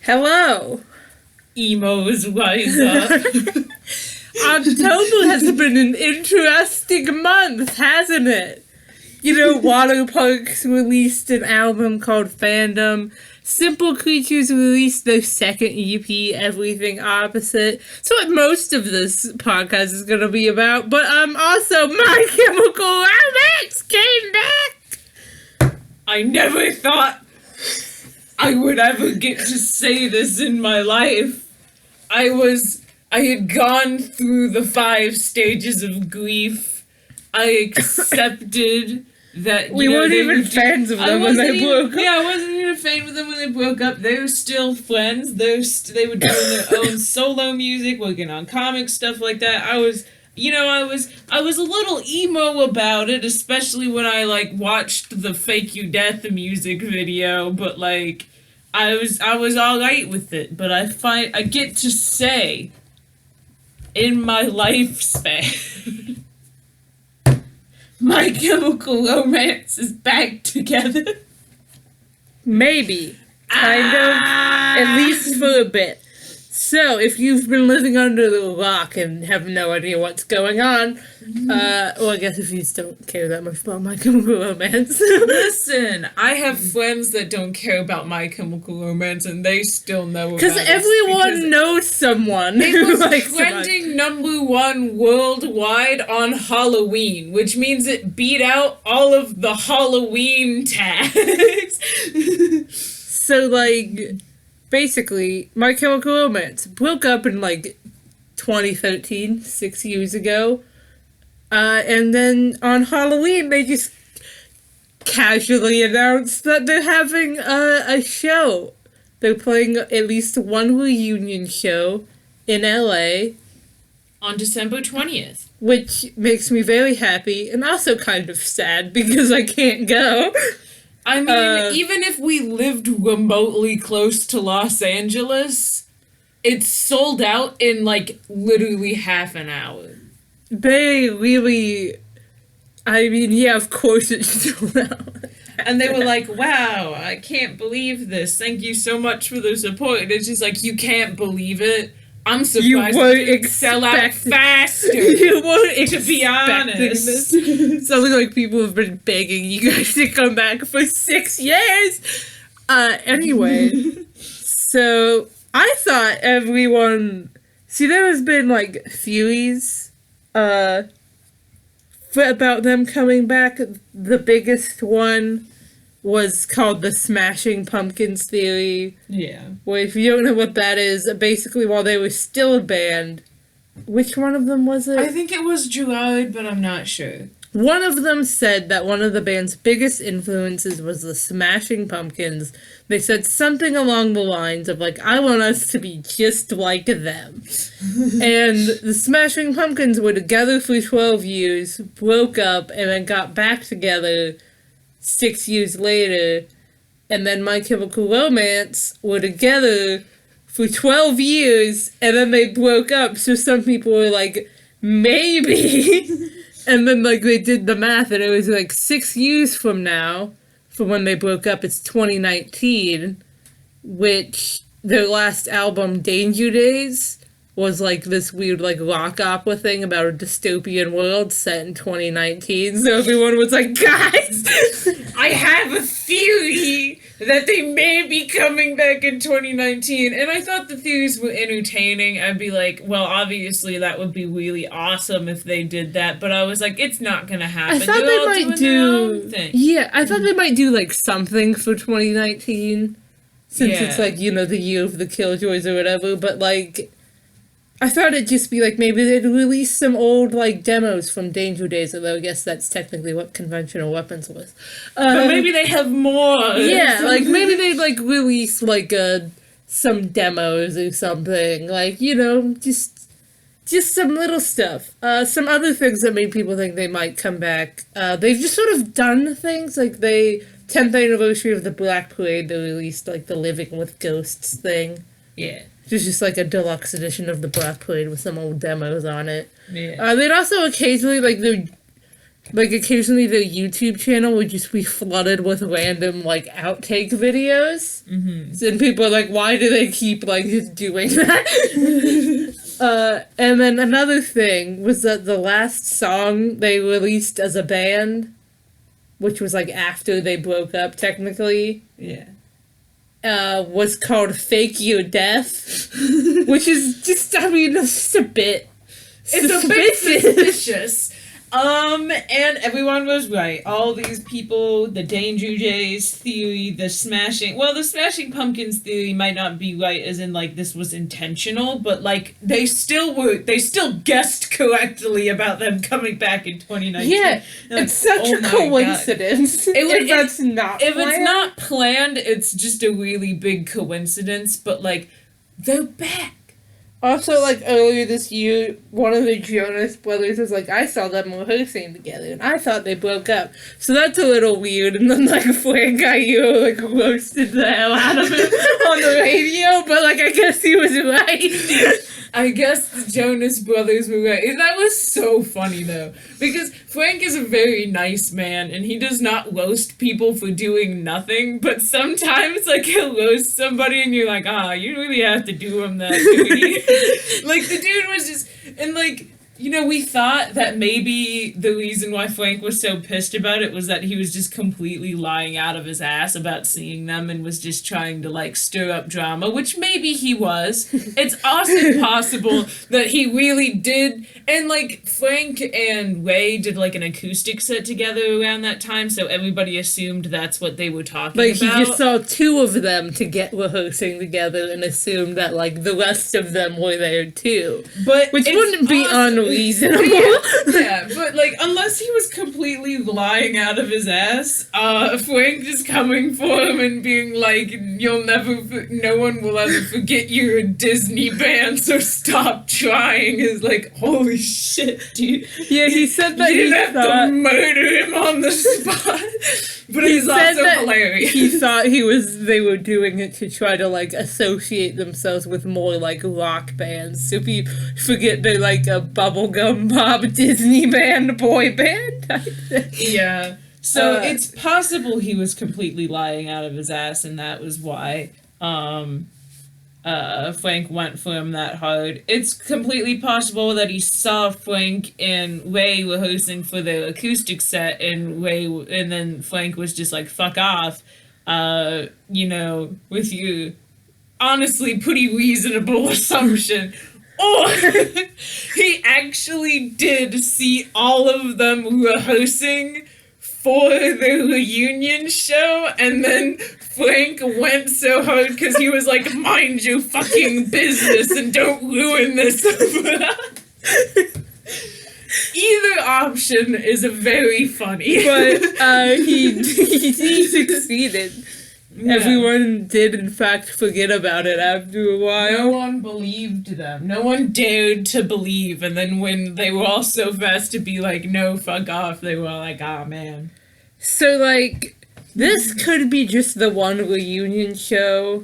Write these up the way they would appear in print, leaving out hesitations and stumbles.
Hello. Emos rise up. October has been an interesting month, hasn't it? You know, Waterparks released an album called Fandom. Simple Creatures released their second EP, Everything Opposite. So what most of this podcast is going to be about. But also, My Chemical Romance came back! I never thought I would ever get to say this in my life. I had gone through the 5 stages of grief. I accepted that we weren't even fans of them when they broke up. Yeah, I wasn't even a fan of them when they broke up. They were still friends. They were doing their own solo music, working on comic stuff like that. I was a little emo about it, especially when I watched the Fake You Death music video, but I was alright with it. But I get to say in my lifespan My Chemical Romance is back together. Maybe. Kind of. At least for a bit. So, if you've been living under the rock and have no idea what's going on, well, I guess if you just don't care that much about My Chemical Romance. Listen, I have friends that don't care about My Chemical Romance, and they still know about it. Because everyone knows someone. It was trending #1 worldwide on Halloween, which means it beat out all of the Halloween tags. So, basically, My Chemical Romance broke up in 2013, 6 years ago. And then on Halloween, they just casually announced that they're having a show. They're playing at least one reunion show in LA. On December 20th. Which makes me very happy and also kind of sad because I can't go. I mean, even if we lived remotely close to Los Angeles, it's sold out in literally half an hour. They really, I mean, yeah, of course it's sold out. And they were like, wow, I can't believe this. Thank you so much for the support. And it's just you can't believe it. I'm surprised you didn't sell out faster. You weren't to be honest. This. Sounds like people have been begging you guys to come back for 6 years. Anyway, so I thought everyone. See, there has been theories, about them coming back. The biggest one was called the Smashing Pumpkins theory. Yeah. Well, if you don't know what that is, basically while they were still a band, which one of them was it? I think it was Gerard, but I'm not sure. One of them said that one of the band's biggest influences was the Smashing Pumpkins. They said something along the lines of, I want us to be just like them. And the Smashing Pumpkins were together for 12 years, broke up, and then got back together 6 years later, and then My Chemical Romance were together for 12 years, and then they broke up, so some people were like, maybe, and then they did the math, and it was 6 years from now, from when they broke up, it's 2019, which their last album, Danger Days, was this weird rock opera thing about a dystopian world set in 2019. So everyone was like, guys, I have a theory that they may be coming back in 2019. And I thought the theories were entertaining. I'd be like, well, obviously that would be really awesome if they did that. But I was like, it's not going to happen. I thought they might do. Yeah, I thought they might do something for 2019. Since it's the year of the Killjoys or whatever. But I thought it'd just be maybe they'd release some old demos from Danger Days, although I guess that's technically what Conventional Weapons was. But maybe they have more. Yeah, maybe they'd release some demos or something. Just some little stuff. Some other things that made people think they might come back. They've just sort of done things they 10th anniversary of the Black Parade, they released the Living with Ghosts thing. Yeah. It's just a deluxe edition of the Black Parade with some old demos on it. Yeah. They'd also occasionally, like, occasionally their YouTube channel would just be flooded with random, like, outtake videos. Mm-hmm. And people are like, why do they keep, like, just doing that? And then another thing was that the last song they released as a band, which was, like, after they broke up, technically, Yeah. Was called Fake Your Death, which is just, I mean, it's just a bit It's a bit suspicious. And everyone was right. All these people, the Danger Jays theory, the Smashing Pumpkins theory might not be right as in, like, this was intentional, but, like, they still guessed correctly about them coming back in 2019. Yeah, Like, it's such a coincidence. If that's not If planned. it's not planned, it's just a really big coincidence, but, like, they're back. Also, like, earlier this year, one of the Jonas Brothers was like, I saw them rehearsing together, and I thought they broke up. So that's a little weird, and then, like, Frank Iero, like, roasted the hell out of him on the radio, but, like, I guess he was right. I guess the Jonas Brothers were right. And that was so funny, though. Because Frank is a very nice man, and he does not roast people for doing nothing, but sometimes, like, he'll roast somebody, and you're like, you really have to do him that duty. Like, the dude was just... And, like... You know, we thought that maybe the reason why Frank was so pissed about it was that he was just completely lying out of his ass about seeing them and was just trying to, like, stir up drama, which maybe he was. It's also possible that he really did. And, like, Frank and Ray did, like, an acoustic set together around that time, so everybody assumed that's what they were talking Like, about. he just saw two of them to get rehearsing together and assumed that, like, the rest of them were there, too. But Which it's wouldn't be awesome. unreasonable. Yeah, but, like, unless he was completely lying out of his ass, Frank just coming for him and being like, no one will ever forget you're a Disney band, so stop trying, is like, holy shit, dude. Yeah, he said that You he have thought... to murder him on the spot. But He it was said also that hilarious. he thought they were doing it to try to, like, associate themselves with more, like, rock bands. So if you forget they're, like, a bubblegum pop Disney band, boy band type thing. Yeah. So it's possible he was completely lying out of his ass, and that was why Frank went for him that hard. It's completely possible that he saw Frank and Ray rehearsing for their acoustic set, and then Frank was just like, "Fuck off," with your honestly pretty reasonable assumption. Or he actually did see all of them rehearsing for the reunion show, and then Frank went so hard because he was like, mind your fucking business and don't ruin this. Either option is very funny. But he succeeded. Yeah. Everyone did, in fact, forget about it after a while. No one believed them. No one dared to believe. And then when they were all so fast to be like, no, fuck off, they were all like, man. So, like, this could be just the one reunion show.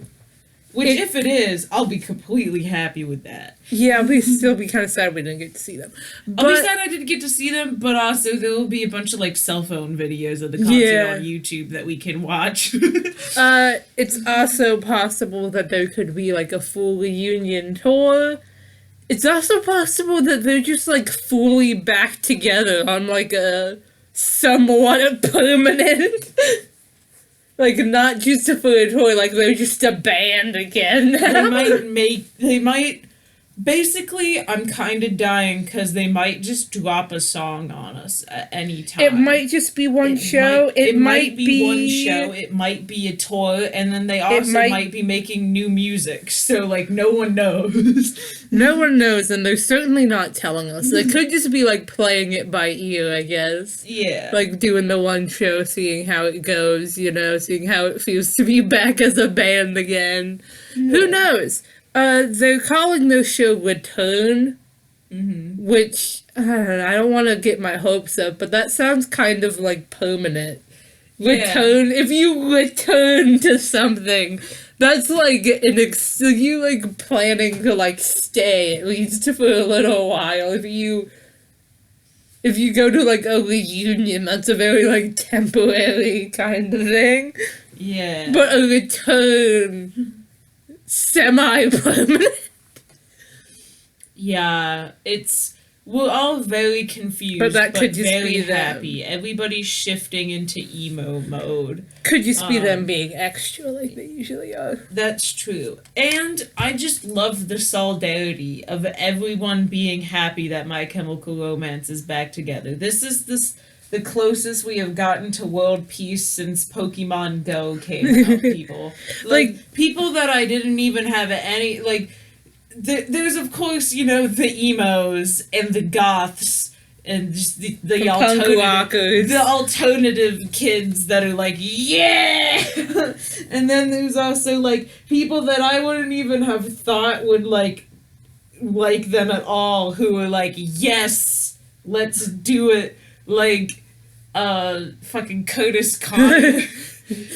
Which, if it is, I'll be completely happy with that. Yeah, I'll still be kind of sad we didn't get to see them. I'll be sad I didn't get to see them, but also there will be a bunch of, like, cell phone videos of the concert on YouTube that we can watch. It's also possible that there could be, like, a full reunion tour. It's also possible that they're just, like, fully back together on, like, a somewhat permanent... Like, not just a full tour, like, they're just a band again. They might, basically, I'm kind of dying because they might just drop a song on us at any time. It might just be one show. It might be one show. It might be a tour, and then they also might be making new music. So, like, no one knows. No one knows, and they're certainly not telling us. They could just be, like, playing it by ear, I guess. Yeah. Like, doing the one show, seeing how it goes, seeing how it feels to be back as a band again. Yeah. Who knows? They're calling their show Return, which, I don't want to get my hopes up, but that sounds kind of, like, permanent. Return, if you return to something... That's, like, you, like, planning to, like, stay at least for a little while. If you if you go to, like, a reunion, that's a very, like, temporary kind of thing. Yeah. But a return, semi-permanent. Yeah, we're all very confused, but could just very be them. happy. Everybody's shifting into emo mode. Could just be them being extra like they usually are. That's true. And I just love the solidarity of everyone being happy that My Chemical Romance is back together. This is the closest we have gotten to world peace since Pokemon Go came out, people. Like, people that I didn't even have any, like... There's of course, the emos and the goths and just the alternative kids that are like, yeah. And then there's also like people that I wouldn't even have thought would like them at all, who are like, yes, let's do it, like fucking Curtis Connor.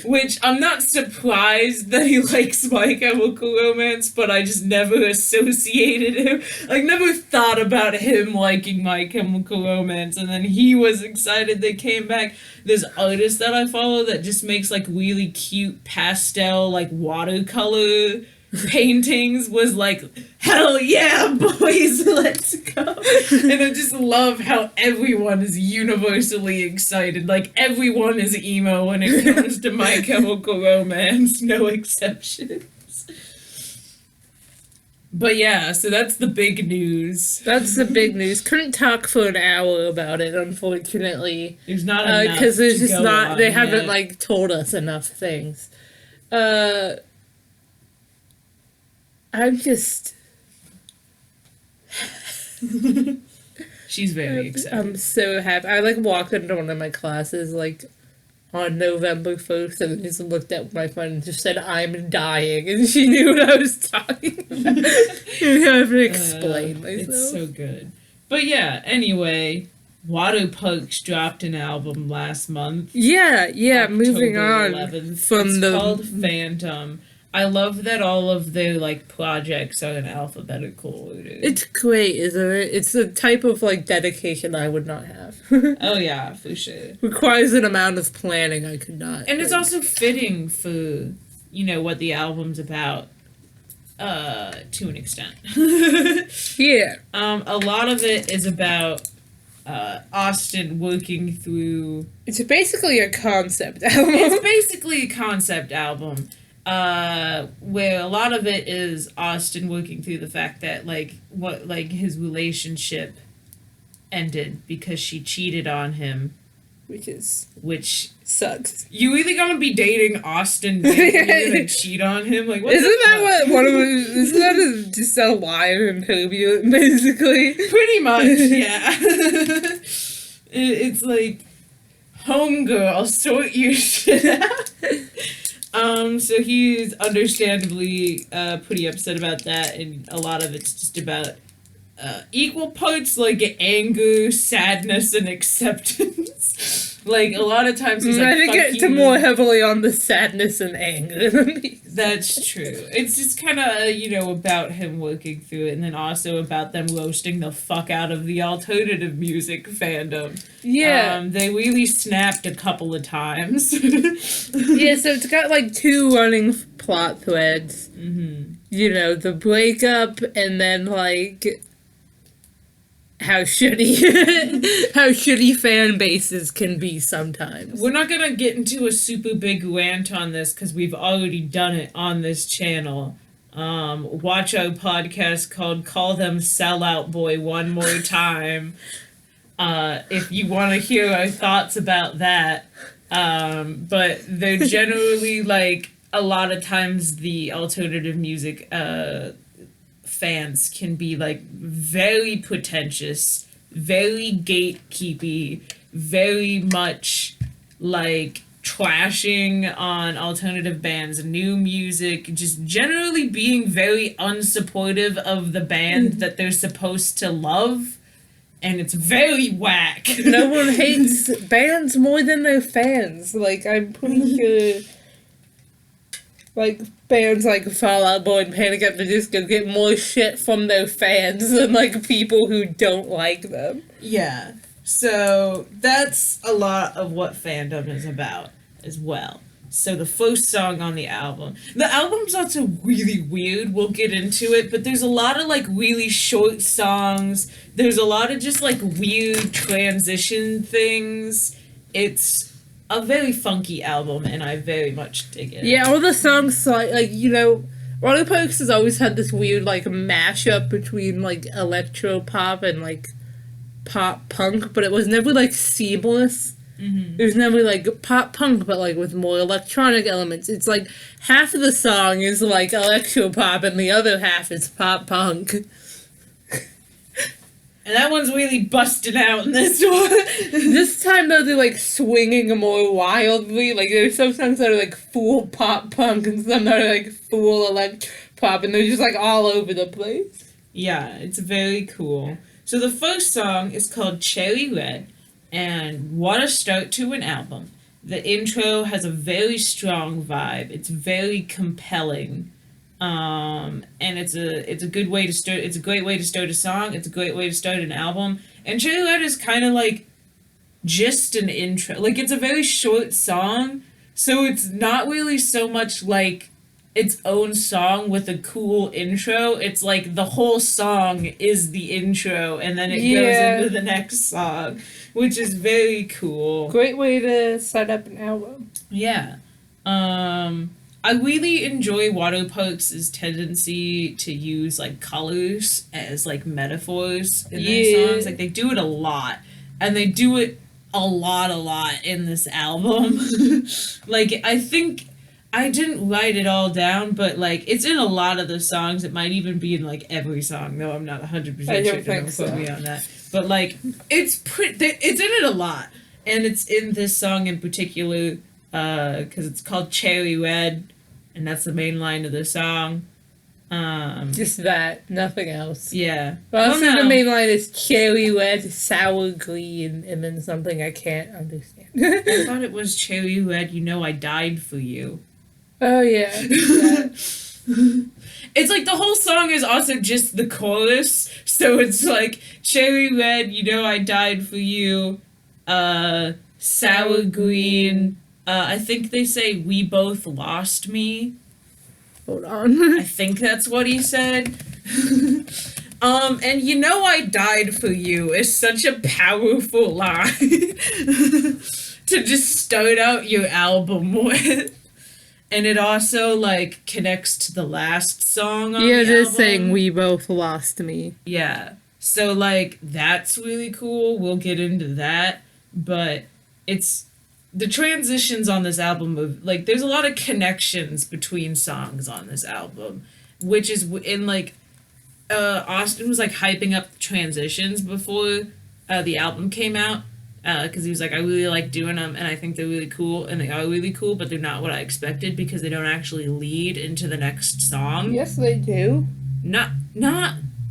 Which, I'm not surprised that he likes My Chemical Romance, but I just never associated him. I never thought about him liking My Chemical Romance, and then he was excited they came back. This artist that I follow that just makes, like, really cute pastel, like, watercolor paintings was like, hell yeah, boys, let's go. And I just love how everyone is universally excited. Like, everyone is emo when it comes to My Chemical Romance, no exceptions. But yeah, so that's the big news. That's the big news. Couldn't talk for an hour about it, unfortunately. There's not enough because there's just not, they yet. haven't, like, told us enough things. I'm just... She's very excited. I'm so happy. I, like, walked into one of my classes, like, on November 1st, and just looked at my friend and just said, I'm dying, and she knew what I was talking about. I have to explain myself. It's so good. But yeah, anyway, Waterparks dropped an album last month. Yeah, moving October on 11th. from it's the... called Fandom. I love that all of their, like, projects are in alphabetical order. It's great, isn't it? It's the type of, like, dedication I would not have. Oh, yeah, for sure. Requires an amount of planning I could not. And it's also fitting for, what the album's about, to an extent. Yeah. A lot of it is about, Austin working through... It's basically a concept album. It's basically a concept album. Where a lot of it is Austin working through the fact that, his relationship ended because she cheated on him. Which sucks. You either gonna be dating Austin and cheat on him? Like, what isn't that just a line in Turbulent, basically? Pretty much, yeah. It's like, homegirl, sort your shit out. So he's understandably pretty upset about that, and a lot of it's just about equal parts, like, anger, sadness, and acceptance. Like, a lot of times he's like, I think it's more heavily on the sadness and anger than me. That's true. It's just kind of, about him working through it, and then also about them roasting the fuck out of the alternative music fandom. Yeah. They really snapped a couple of times. Yeah, so it's got, like, two running plot threads. Mm-hmm. The breakup, and then, like... how shitty fan bases can be sometimes. We're not gonna get into a super big rant on this because we've already done it on this channel. Watch our podcast called Call Them Sellout Boy One More Time. If you want to hear our thoughts about that. But they're generally, like, a lot of times the alternative music fans can be, like, very pretentious, very gatekeepy, very much, like, trashing on alternative bands, new music, just generally being very unsupportive of the band that they're supposed to love, and it's very whack. No one hates bands more than their fans. Like, I'm pretty sure... like, bands like Fall Out Boy and Panic at the Disco get more shit from their fans than, like, people who don't like them. Yeah. So that's a lot of what Fandom is about as well. So the first song on the album's also really weird, we'll get into it, but there's a lot of like really short songs, there's a lot of just like weird transition things. It's a very funky album and I very much dig it. Yeah, all the songs, like you know, Waterparks has always had this weird like mashup between like electro pop and like pop punk, but it was never like seamless. It was never like pop punk, but like with more electronic elements. It's like half of the song is like electro pop and the other half is pop punk. And that one's really busted out in this one. This time though, they're like swinging more wildly. Like there's some songs that are like full pop punk and some that are like full electro pop, and they're just like all over the place. Yeah, it's very cool. So the first song is called Cherry Red. And what a start to an album. The intro has a very strong vibe. It's very compelling. And it's a good way to start. It's a great way to start a song. It's a great way to start an album. And Cherry Red is kind of like just an intro. Like it's a very short song, so it's not really so much like its own song with a cool intro. It's like the whole song is the intro and then it goes into the next song, which is very cool. Great way to set up an album. Yeah. I really enjoy Waterparks' tendency to use like colors as like metaphors in their songs. Like they do it a lot. And they do it a lot in this album. Like I think I didn't write it all down, but like it's in a lot of the songs. It might even be in like every song. No, I'm not 100% sure. Don't quote me on that. But like it's in it a lot, and it's in this song in particular because it's called Cherry Red, and that's the main line of the song. Just that, nothing else. Yeah. But also the main line is cherry red, sour green, and then something I can't understand. I thought it was cherry red. You know, I died for you. Oh yeah. It's like the whole song is also just the chorus, so it's like cherry red. You know, I died for you. Sour green. I think they say we both lost me. Hold on. I think that's what he said. And you know I died for you is such a powerful line to just start out your album with. And it also, like, connects to the last song on the album. Yeah, just saying we both lost me. Yeah. So, like, that's really cool. We'll get into that. But it's... The transitions on this album, like, there's a lot of connections between songs on this album, which is in, like, Austin was, like, hyping up the transitions before the album came out, because he was like, I really like doing them, and I think they're really cool, and they are really cool, but they're not what I expected, because they don't actually lead into the next song. Yes, they do. No.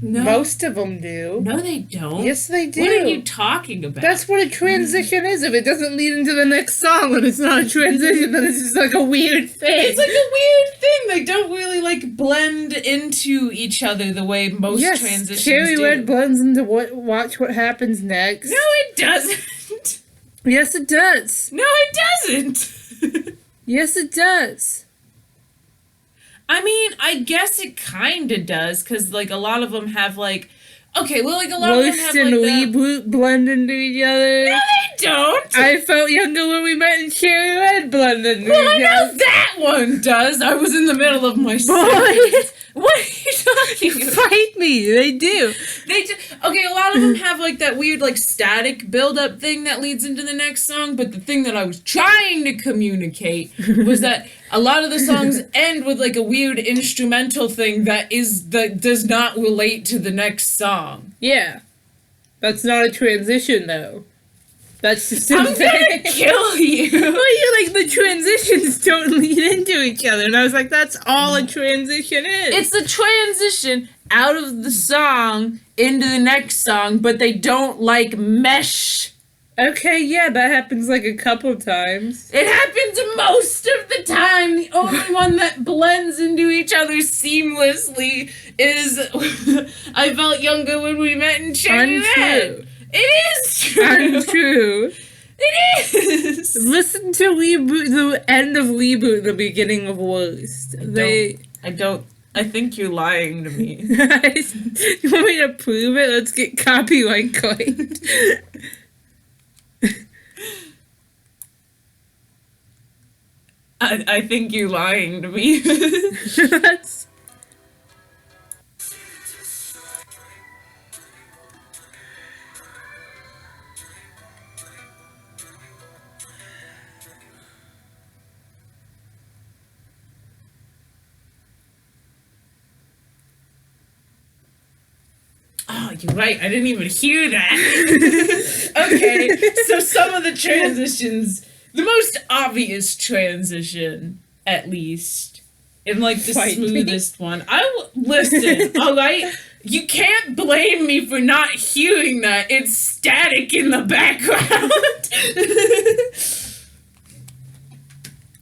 Most of them do. No, they don't. Yes, they do. What are you talking about? That's what a transition is. If it doesn't lead into the next song, then it's not a transition, then it's just like a weird thing. It's like a weird thing. They don't really, like, blend into each other the way most transitions Cherry do. Red blends into Watch What Happens Next. No, it doesn't. Yes, it does. No, it doesn't. Yes, it does. I mean, I guess it kinda does, because, like, a lot of them have, like... Okay, well, like, a lot of them have, and like, Reboot blend into each other. No, they don't! I felt younger when we met in Cherry Red blend into each other. Well, I know that one does! I was in the middle of my sentence. What are you talking about? Fight me! They do. Okay, a lot of them have, like, that weird, like, static build-up thing that leads into the next song, but the thing that I was trying to communicate was that a lot of the songs end with, like, a weird instrumental thing that does not relate to the next song. Yeah. That's not a transition, though. That's just I'm gonna kill you! Well, you're like, the transitions don't lead into each other, and I was like, that's all a transition is. It's the transition out of the song into the next song, but they don't, like, mesh. Okay, yeah, that happens, like, a couple times. It happens most of the time. The only one that blends into each other seamlessly is I Felt Younger When We Met in Cherry Red. It is true. Untrue. It is. Listen to the end of Reboot, the beginning of Worst. I think you're lying to me. You want me to prove it? Let's get copyright claimed. I think you're lying to me. That's... Oh, you're right. I didn't even hear that. Okay, so some of the transitions, the most obvious transition, at least, and like the smoothest one. Listen, all right? You can't blame me for not hearing that. It's static in the background.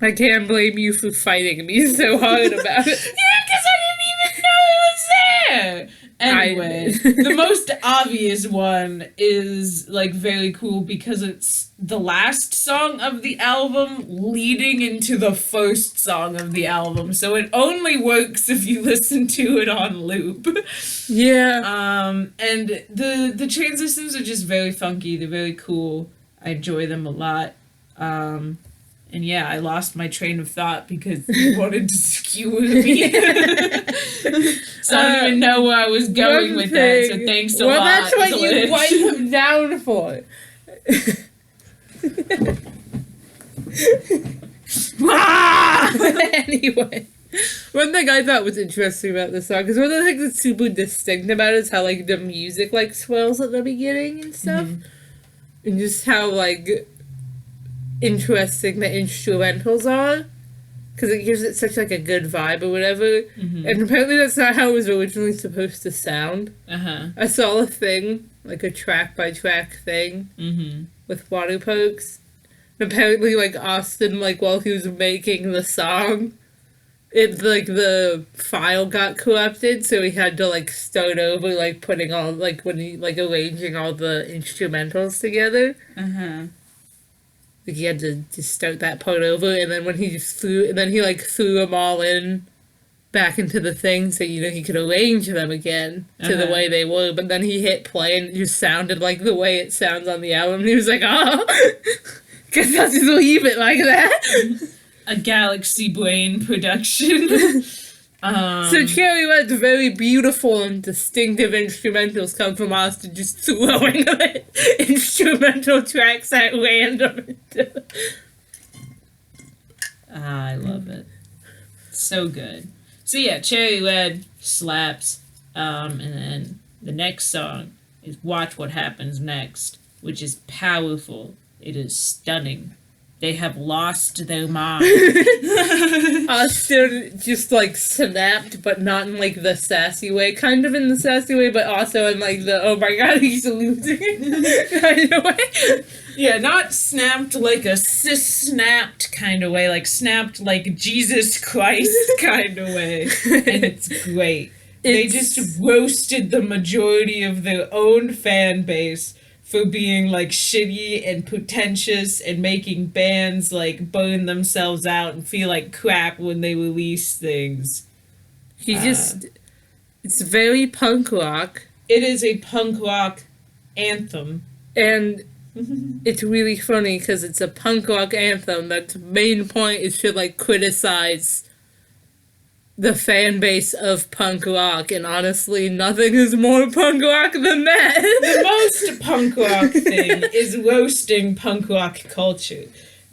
I can't blame you for fighting me so hard about it. Yeah, because I didn't even know it was there. Anyway, the most obvious one is, like, very cool because it's the last song of the album leading into the first song of the album. So it only works if you listen to it on loop. Yeah. And the transitions are just very funky. They're very cool. I enjoy them a lot. And yeah, I lost my train of thought because you wanted to skewer me. So I don't even know where I was going with that, so thanks a lot. Well, that's what Glitch. you write him down for. Anyway, one thing I thought was interesting about this song, because one of the things that's super distinct about it is how, like, the music, like, swells at the beginning and stuff. Mm-hmm. And just how, like, interesting the instrumentals are. Because it gives it such, like, a good vibe or whatever. Mm-hmm. And apparently that's not how it was originally supposed to sound. Uh-huh. I saw a thing, like a track-by-track thing, with Waterparks. And apparently, like, Austin, like, while he was making the song, it, like, the file got corrupted, so he had to, like, start over, like, putting all, like, when he, like, arranging all the instrumentals together. Uh-huh. Like, he had to just start that part over, and then when he threw them all in back into the thing so, you know, he could arrange them again to the way they were, but then he hit play and it just sounded like the way it sounds on the album, and he was like, oh, guess I'll just leave it like that. A Galaxy Brain production. So Cherry Red's very beautiful and distinctive instrumentals come from Austin just throwing instrumental tracks at random. I love it. So good. So yeah, Cherry Red slaps. And then the next song is Watch What Happens Next, which is powerful. It is stunning. They have lost their mind. Austin just, like, snapped, but not in, like, the sassy way. Kind of in the sassy way, but also in, like, the, oh my god, he's losing kind of way. Yeah, not snapped like a cis-snapped kind of way. Like, snapped like Jesus Christ kind of way. And it's great. They just roasted the majority of their own fan base for being, like, shitty and pretentious and making bands, like, burn themselves out and feel like crap when they release things. It's very punk rock. It is a punk rock anthem. And it's really funny because it's a punk rock anthem that's main point is to, like, criticize the fan base of punk rock, and honestly, nothing is more punk rock than that. The most punk rock thing is roasting punk rock culture.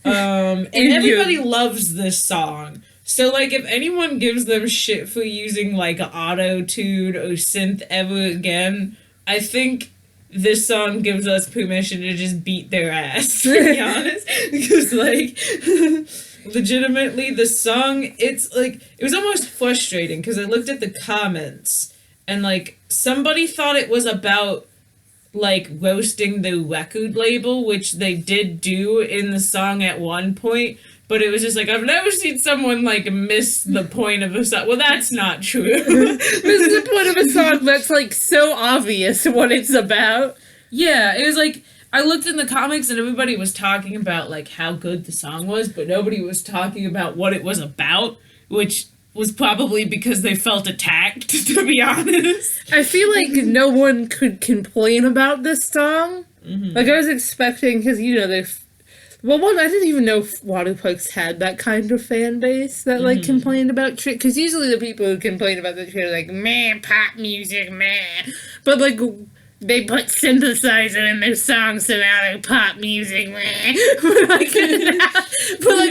And everybody loves this song. So, like, if anyone gives them shit for using, like, auto-tune or synth ever again, I think this song gives us permission to just beat their ass, to be honest. Because, like, legitimately, the song, it's, like, it was almost frustrating, because I looked at the comments, and, like, somebody thought it was about, like, roasting the record label, which they did do in the song at one point, but it was just like, I've never seen someone, like, miss the point of a song. Well, that's not true. Miss the point of a song that's, like, so obvious what it's about. Yeah, it was like, I looked in the comics and everybody was talking about, like, how good the song was, but nobody was talking about what it was about, which was probably because they felt attacked, to be honest. I feel like no one could complain about this song. Mm-hmm. Like, I was expecting, because, you know, I didn't even know if Waterparks had that kind of fan base that, like, complained about shit. Because usually the people who complain about the shit are like, meh, pop music, meh. But, like, they put synthesizer in their songs, so now they're pop music, meh. but, like,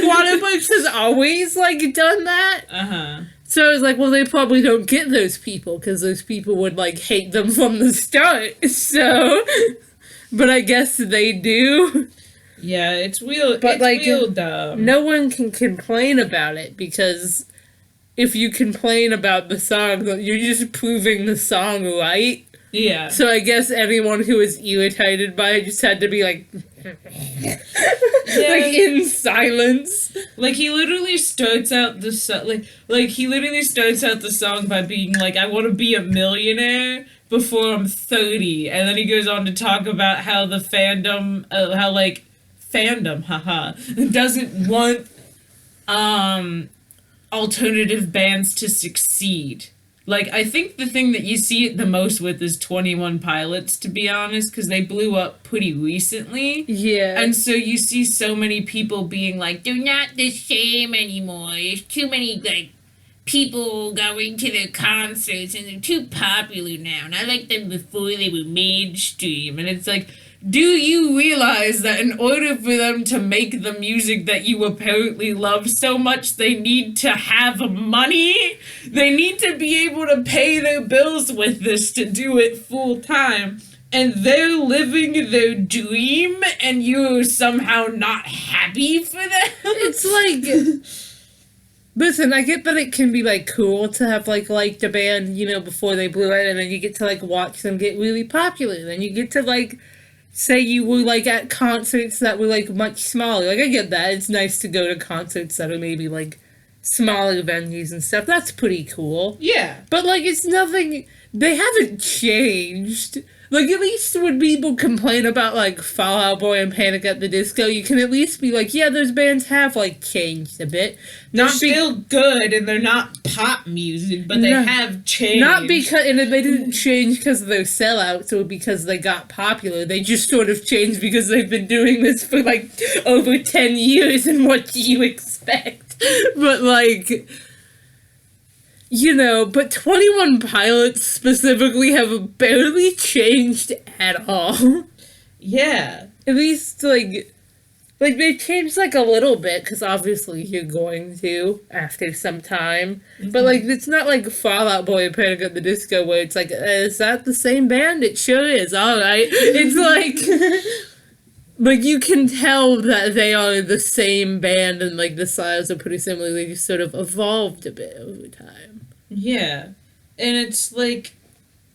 Waterparks has always, like, done that. Uh-huh. So I was like, well, they probably don't get those people, because those people would, like, hate them from the start. So, but I guess they do. Yeah, it's real, But, it's like, real dumb. No one can complain about it, because if you complain about the song, you're just proving the song right. Yeah. So I guess anyone who was irritated by it just had to be like, like in silence. Like he literally starts out the he literally starts out the song by being like, I want to be a millionaire before I'm 30, and then he goes on to talk about how the fandom, haha, doesn't want alternative bands to succeed. Like, I think the thing that you see it the most with is 21 Pilots, to be honest, because they blew up pretty recently. Yeah. And so you see so many people being like, they're not the same anymore. There's too many, like, people going to their concerts, and they're too popular now. And I liked them before they were mainstream. And it's like, do you realize that in order for them to make the music that you apparently love so much, they need to have money? They need to be able to pay their bills with this to do it full time. And they're living their dream, and you're somehow not happy for them? It's like... Listen, I get that it can be, like, cool to have, like, liked a band, you know, before they blew it, and then you get to, like, watch them get really popular. Then you get to, like... say you were, like, at concerts that were, like, much smaller. Like, I get that. It's nice to go to concerts that are maybe, like, smaller venues and stuff. That's pretty cool. Yeah. But, like, it's nothing... They haven't changed. Like, at least when people complain about, like, Fall Out Boy and Panic at the Disco, you can at least be like, yeah, those bands have, like, changed a bit. They're still good, and they're not pop music, but they have changed. Not because... And they didn't change because of their sellouts or because they got popular. They just sort of changed because they've been doing this for, like, over 10 years, and what do you expect? But, like... You know, but 21 Pilots specifically have barely changed at all. Yeah. At least, like they changed, like, a little bit, because obviously you're going to, after some time. Mm-hmm. But, like, it's not like Fall Out Boy and Panic at the Disco, where it's like, is that the same band? It sure is, alright. It's like... Like, you can tell that they are the same band, and, like, the styles are pretty similar. They just sort of evolved a bit over time. Yeah. And it's, like,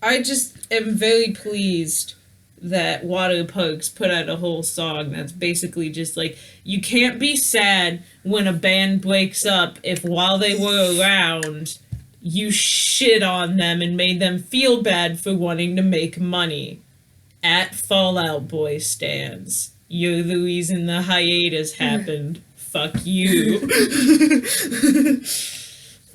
I just am very pleased that Waterparks put out a whole song that's basically just, like, you can't be sad when a band breaks up if while they were around, you shit on them and made them feel bad for wanting to make money. At Fall Out Boy stands. You're the reason the hiatus happened. Fuck you.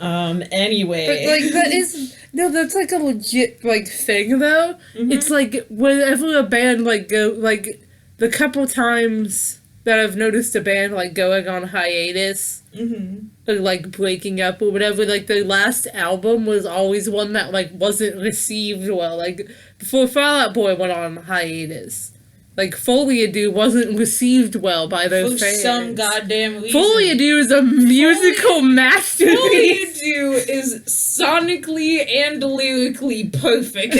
Anyway. But, like, that is... No, that's, like, a legit, like, thing, though. Mm-hmm. It's, like, whenever a band, like, the couple times that I've noticed a band, like, going on hiatus, mm-hmm. or, like, breaking up or whatever, like, their last album was always one that, like, wasn't received well. Like, before Fall Out Boy went on hiatus, like, Folia wasn't received well by their fans. For some goddamn reason. Folia is a musical masterpiece. Folia is sonically and lyrically perfect.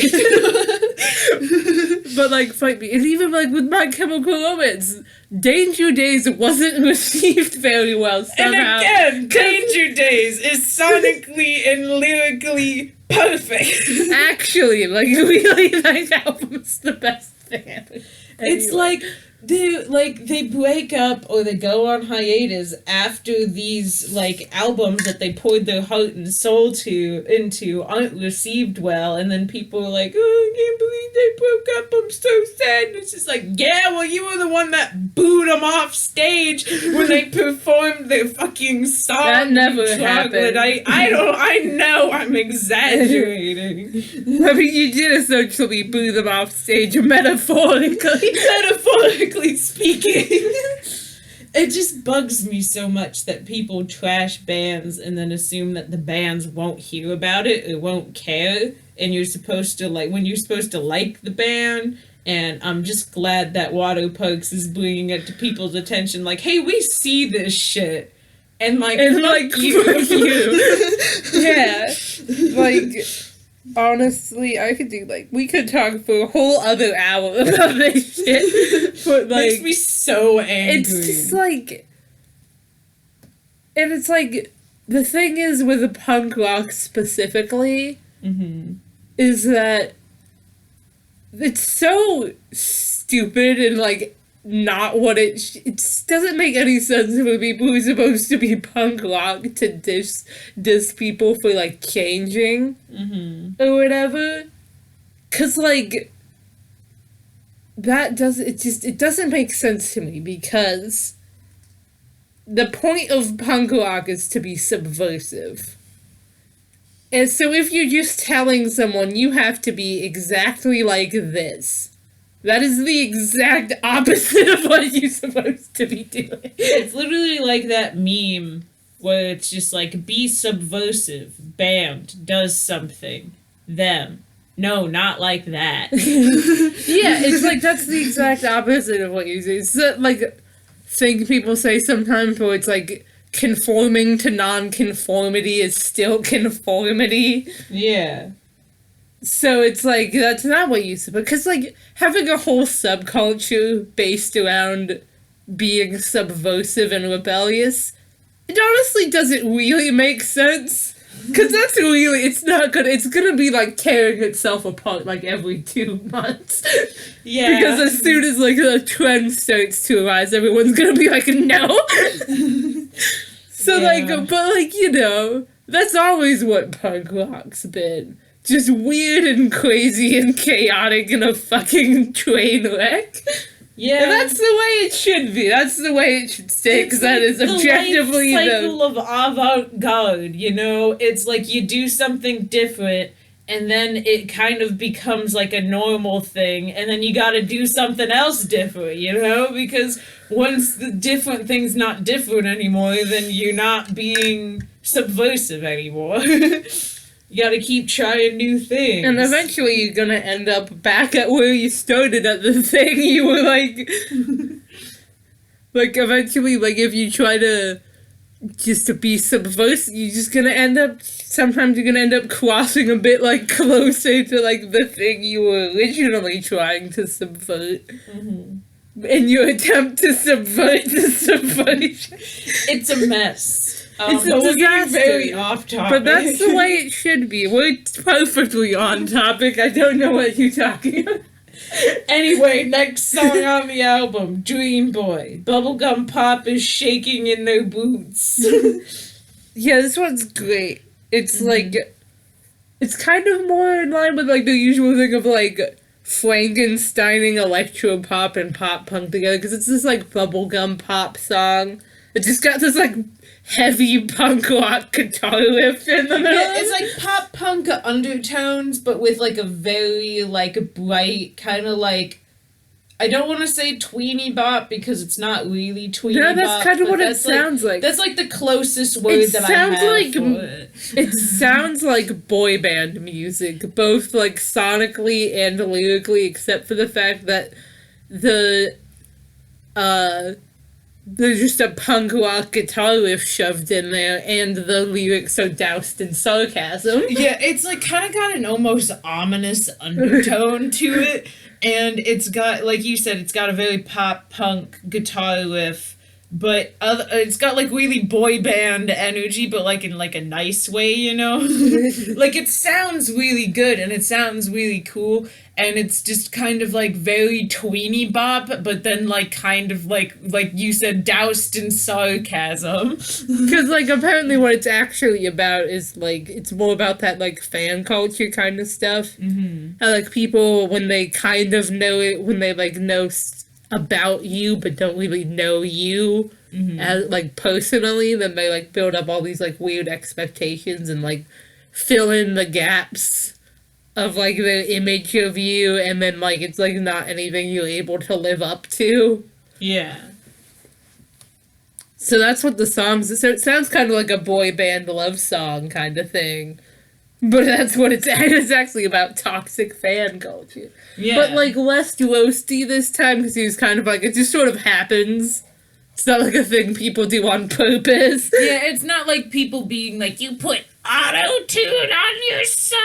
But, like, fight me. And even, like, with My Chemical Romance, Danger Days wasn't received very well somehow. And again, Danger Days is sonically and lyrically perfect. Actually, like, really, that album's the best thing ever. Anyway. It's like, they break up or they go on hiatus after these like albums that they poured their heart and soul into aren't received well, and then people are like, oh, I can't believe they broke up, I'm so sad. And it's just like, yeah, well, you were the one that booed them off stage when they performed their fucking song. That never happened. I know I'm exaggerating. I mean, you did essentially boo them off stage metaphorically. Metaphorically speaking. It just bugs me so much that people trash bands and then assume that the bands won't hear about it or won't care, and you're supposed to like the band. And I'm just glad that Waterparks is bringing it to people's attention, like, hey, we see this shit, and like fuck you. Yeah, like, honestly, I could do, like, we could talk for a whole other hour about this shit, but, like, makes me so angry. It's just, like, and it's, like, the thing is with the punk rock specifically, is that it's so stupid and, like, not what it doesn't make any sense for people who are supposed to be punk rock to diss people for, like, changing or whatever, because, like, it doesn't make sense to me, because the point of punk rock is to be subversive. And so if you're just telling someone you have to be exactly like this, that is the exact opposite of what you're supposed to be doing. It's literally like that meme where it's just like, be subversive, band, does something, them. No, not like that. Yeah, it's like, that's the exact opposite of what you say. It's that, like, thing people say sometimes where it's like, conforming to non-conformity is still conformity. Yeah. So it's like, that's not what you said. Because, like, having a whole subculture based around being subversive and rebellious, it honestly doesn't really make sense. Because that's really, it's not gonna, it's gonna be, like, tearing itself apart, like, every 2 months. Yeah. Because as soon as, like, the trend starts to arise, everyone's gonna be like, no! So, yeah. like, but, like, you know, that's always what punk rock's been. Just weird and crazy and chaotic in a fucking train wreck. Yeah. And that's the way it should be. That's the way it should stay, because that is objectively the cycle of avant-garde, you know? It's like you do something different, and then it kind of becomes like a normal thing, and then you gotta do something else different, you know? Because once the different thing's not different anymore, then you're not being subversive anymore. You gotta keep trying new things. And eventually you're gonna end up back at where you started at the thing you were, like... like, eventually, like, if you try to just to be subversive, you're just gonna end up... Sometimes you're gonna end up crossing a bit, like, closer to, like, the thing you were originally trying to subvert. In your attempt to subvert the subversion. It's a mess. It's a we're disaster. getting very off topic. But that's the way it should be. We're perfectly on topic. I don't know what you're talking about. Anyway, next song on the album, Dream Boy. Bubblegum Pop is shaking in their boots. Yeah, this one's great. It's like, it's kind of more in line with, like, the usual thing of, like, Frankensteining electro pop and pop punk together, because it's this, like, bubblegum pop song. It just got this, like, heavy punk rock guitar riff in the middle. Yeah, it's like pop punk undertones, but with, like, a very, like, bright, kind of, like, I don't want to say tweeny bop, because it's not really tweeny bop. No, that's kind of what it sounds like. That's, like, the closest word that I have like, for it. It sounds like boy band music, both, like, sonically and lyrically, except for the fact that there's just a punk rock guitar riff shoved in there, and the lyrics are doused in sarcasm. Yeah, it's, like, kind of got an almost ominous undertone to it. And it's got, like you said, it's got a very pop-punk guitar riff, but it's got like really boy band energy, but like in like a nice way, you know. Like it sounds really good and it sounds really cool, and it's just kind of like very tweeny bop, but then like kind of like you said, doused in sarcasm. Because like apparently what it's actually about is like it's more about that like fan culture kind of stuff. Mm-hmm. How like people when they kind of know it, when they like know about you but don't really know you as like personally, then they like build up all these like weird expectations and like fill in the gaps of like the image of you, and then like it's like not anything you're able to live up to. Yeah. So that's what the songs. So it sounds kind of like a boy band love song kind of thing, but that's what it's actually about, toxic fan culture. Yeah. But like less roasty this time, because he was kind of like it just sort of happens. It's not like a thing people do on purpose. Yeah, it's not like people being like, you put auto-tune on your song?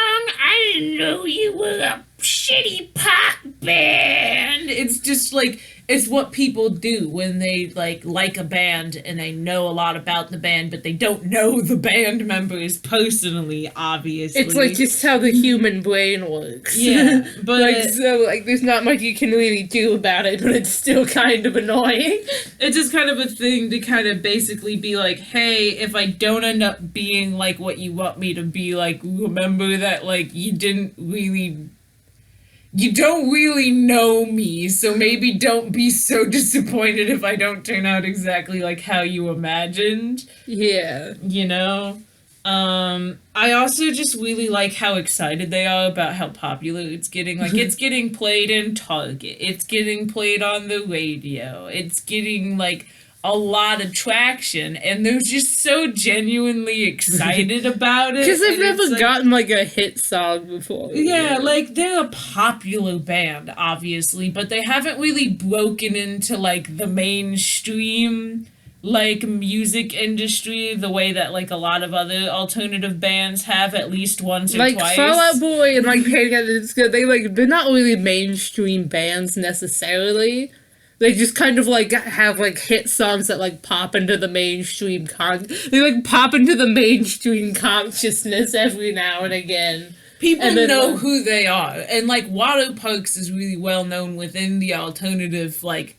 I didn't know you were a shitty pop band. It's just like, it's what people do when they like a band and they know a lot about the band, but they don't know the band members personally, obviously. It's like just how the human brain works. Yeah, but like so like there's not much you can really do about it, but it's still kind of annoying. It's just kind of a thing to kind of basically be like, hey, if I don't end up being like what you want me to be, like, remember that like you don't really know me, so maybe don't be so disappointed if I don't turn out exactly like how you imagined. Yeah. You know? I also just really like how excited they are about how popular it's getting. Like, it's getting played in Target. It's getting played on the radio. It's getting, like, a lot of traction, and they're just so genuinely excited about it. Because they've never like, gotten, like, a hit song before. Yeah, like, they're a popular band, obviously, but they haven't really broken into, like, the mainstream, like, music industry the way that, like, a lot of other alternative bands have, at least once or like, twice. Fall Out Boy and, like, they're not really mainstream bands necessarily. They just kind of, like, have, like, hit songs that, like, pop into the mainstream consciousness every now and again. People and then, know who they are. And, like, Waterparks is really well known within the alternative, like,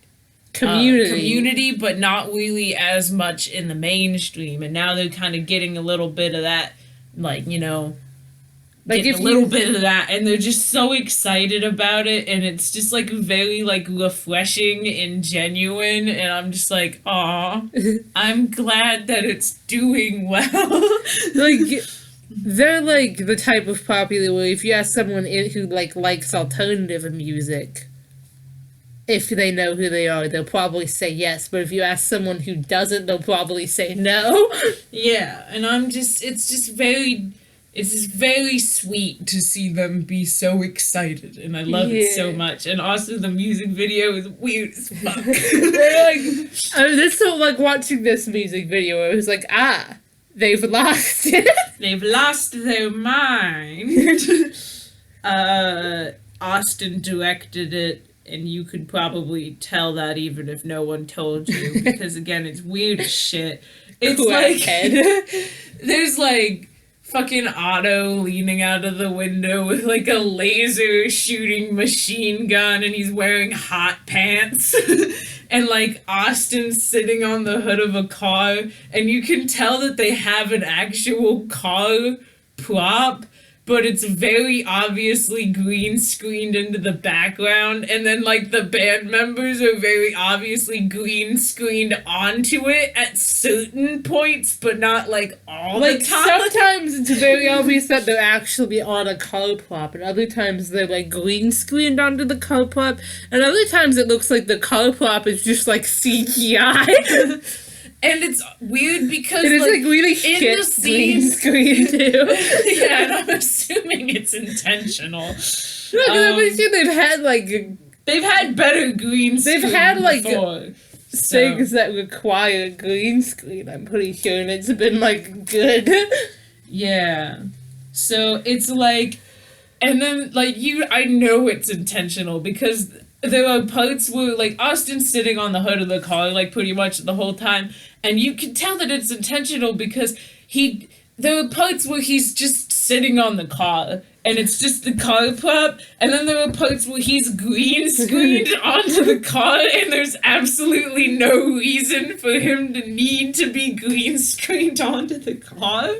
community, but not really as much in the mainstream. And now they're kind of getting a little bit of that, like, you know... Like a little bit of that, and they're just so excited about it, and it's just like very like refreshing and genuine, and I'm just like, aw, I'm glad that it's doing well. Like, they're like the type of popular where if you ask someone who like likes alternative music, if they know who they are, they'll probably say yes, but if you ask someone who doesn't, they'll probably say no. Yeah, and it's just very sweet to see them be so excited, and I love it so much. And also the music video is weird as fuck. This so like watching this music video, it was like, they've lost it. They've lost their mind. Austin directed it, and you could probably tell that even if no one told you, because again, it's weird as shit. It's like there's like fucking Otto leaning out of the window with like a laser shooting machine gun, and he's wearing hot pants. And like Austin's sitting on the hood of a car, and you can tell that they have an actual car prop, but it's very obviously green screened into the background, and then like the band members are very obviously green screened onto it at certain points, but not like all the time. Sometimes it's very obvious that they're actually on a car prop, and other times they're like green screened onto the car prop, and other times it looks like the car prop is just like CGI. And it's weird because it is like really in the green screen too. Yeah, and I'm assuming it's intentional. Look, I'm sure they've had better green screen. They've had like before, things that require green screen. I'm pretty sure, and it's been like good. Yeah. So it's like, and then like I know it's intentional because there are parts where, like, Austin's sitting on the hood of the car, like, pretty much the whole time, and you can tell that it's intentional because there are parts where he's just sitting on the car, and it's just the car prop, and then there are parts where he's green screened onto the car, and there's absolutely no reason for him to need to be green screened onto the car,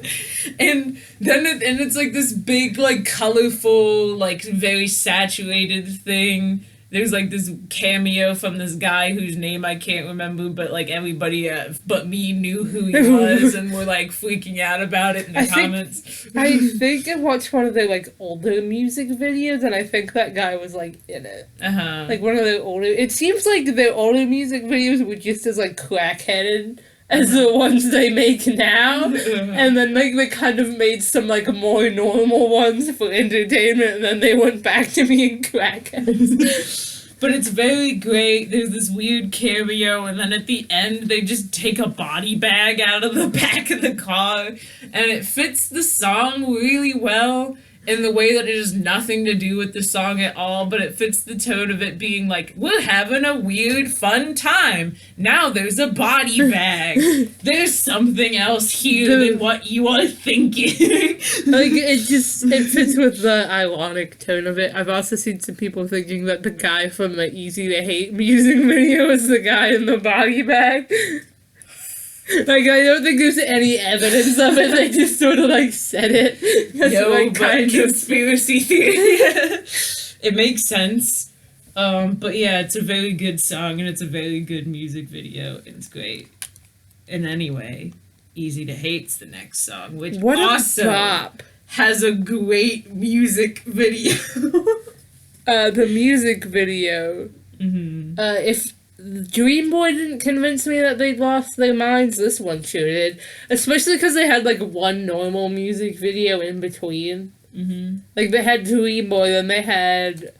and then it's like this big, like, colorful, like, very saturated thing. There's, like, this cameo from this guy whose name I can't remember, but, like, everybody but me knew who he was and were, like, freaking out about it in the comments. I think I watched one of their, like, older music videos, and I think that guy was, like, in it. Uh-huh. Like, one of their older... It seems like their older music videos were just as, like, crackheaded as the ones they make now. And then, like, they kind of made some, like, more normal ones for entertainment, and then they went back to being crackheads. But it's very great. There's this weird cameo, and then at the end, they just take a body bag out of the back of the car, and it fits the song really well in the way that it has nothing to do with the song at all, but it fits the tone of it being like, we're having a weird, fun time. Now there's a body bag. There's something else here than what you are thinking. Like, it fits with the ironic tone of it. I've also seen some people thinking that the guy from the Easy to Hate music video is the guy in the body bag. Like, I don't think there's any evidence of it. They just sort of, like, said it. No, like, kind of conspiracy theory. It makes sense. But yeah, it's a very good song, and it's a very good music video, and it's great. And anyway, Easy to Hate's the next song, which also has a great music video. The music video. If Dream Boy didn't convince me that they'd lost their minds, this one sure did. Especially because they had, like, one normal music video in between. Like, they had Dream Boy, then they had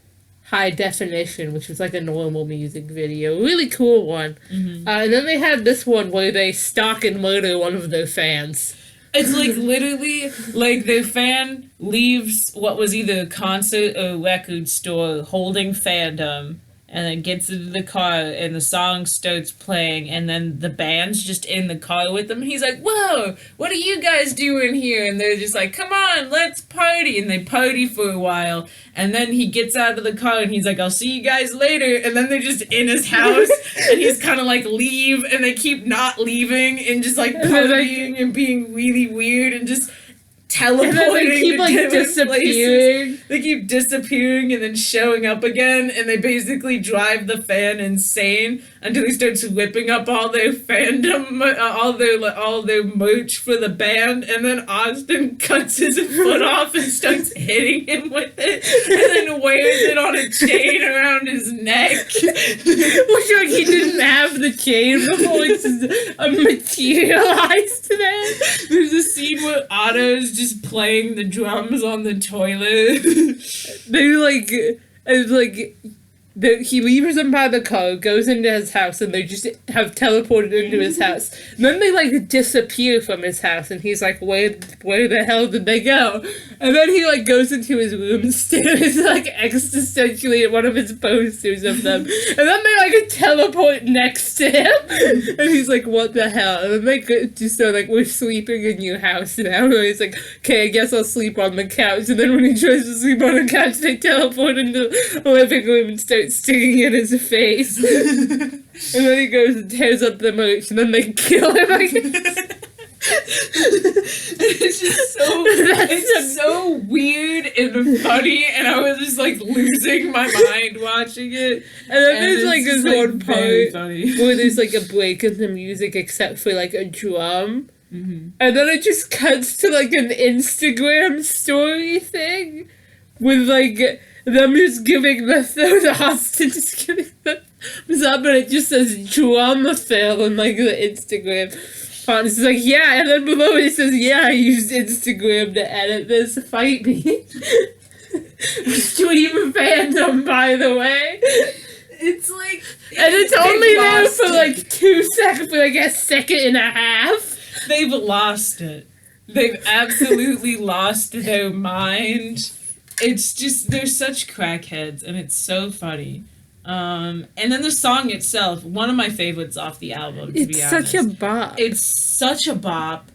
High Definition, which was, like, a normal music video. Really cool one. And then they had this one where they stalk and murder one of their fans. It's, like, literally, like, their fan leaves what was either a concert or a record store holding Fandom, and then gets into the car, and the song starts playing, and then the band's just in the car with them, and he's like, whoa, what are you guys doing here? And they're just like, come on, let's party, and they party for a while, and then he gets out of the car, and he's like, I'll see you guys later, and then they're just in his house, and he's kind of like, leave, and they keep not leaving, and just, like, partying and being really weird, and just teleporting. And then they keep, like, disappearing. Places. They keep disappearing and then showing up again, and they basically drive the fan insane until he starts whipping up all their Fandom, all their merch for the band, and then Austin cuts his foot off and starts hitting him with it, and then wears it on a chain around his neck. Which, like, he didn't have the chain before it's materialized today. There's a scene where Otto's just playing the drums on the toilet. He leaves them by the car, goes into his house, and they just have teleported into his house. And then they, like, disappear from his house, and he's like, where the hell did they go? And then he, like, goes into his room and stares, like, existentially at one of his posters of them. And then they, like, teleport next to him. And he's like, what the hell? And then they just are like, we're sleeping in your house now. And he's like, okay, I guess I'll sleep on the couch. And then when he tries to sleep on the couch, they teleport into the living room and start sticking in his face. And then he goes and tears up the merch, and then they kill him, I guess. It's just so weird and funny, and I was just, like, losing my mind watching it. And then there's, like, this one part where there's, like, a break in the music except for, like, a drum. And then it just cuts to, like, an Instagram story thing with, like, them just giving the Austin just giving the thumbs up, and it just says drama fail on, like, the Instagram font. It's like, yeah, and then below it says, yeah, I used Instagram to edit this, fight me. Stream Fandom, by the way. It's like, and it's only there for, like, 2 seconds, for, like, a second and a half. They've lost it. They've absolutely lost their mind. It's just, they're such crackheads, and it's so funny. And then the song itself, one of my favorites off the album, to be honest. It's such a bop. It's such a bop.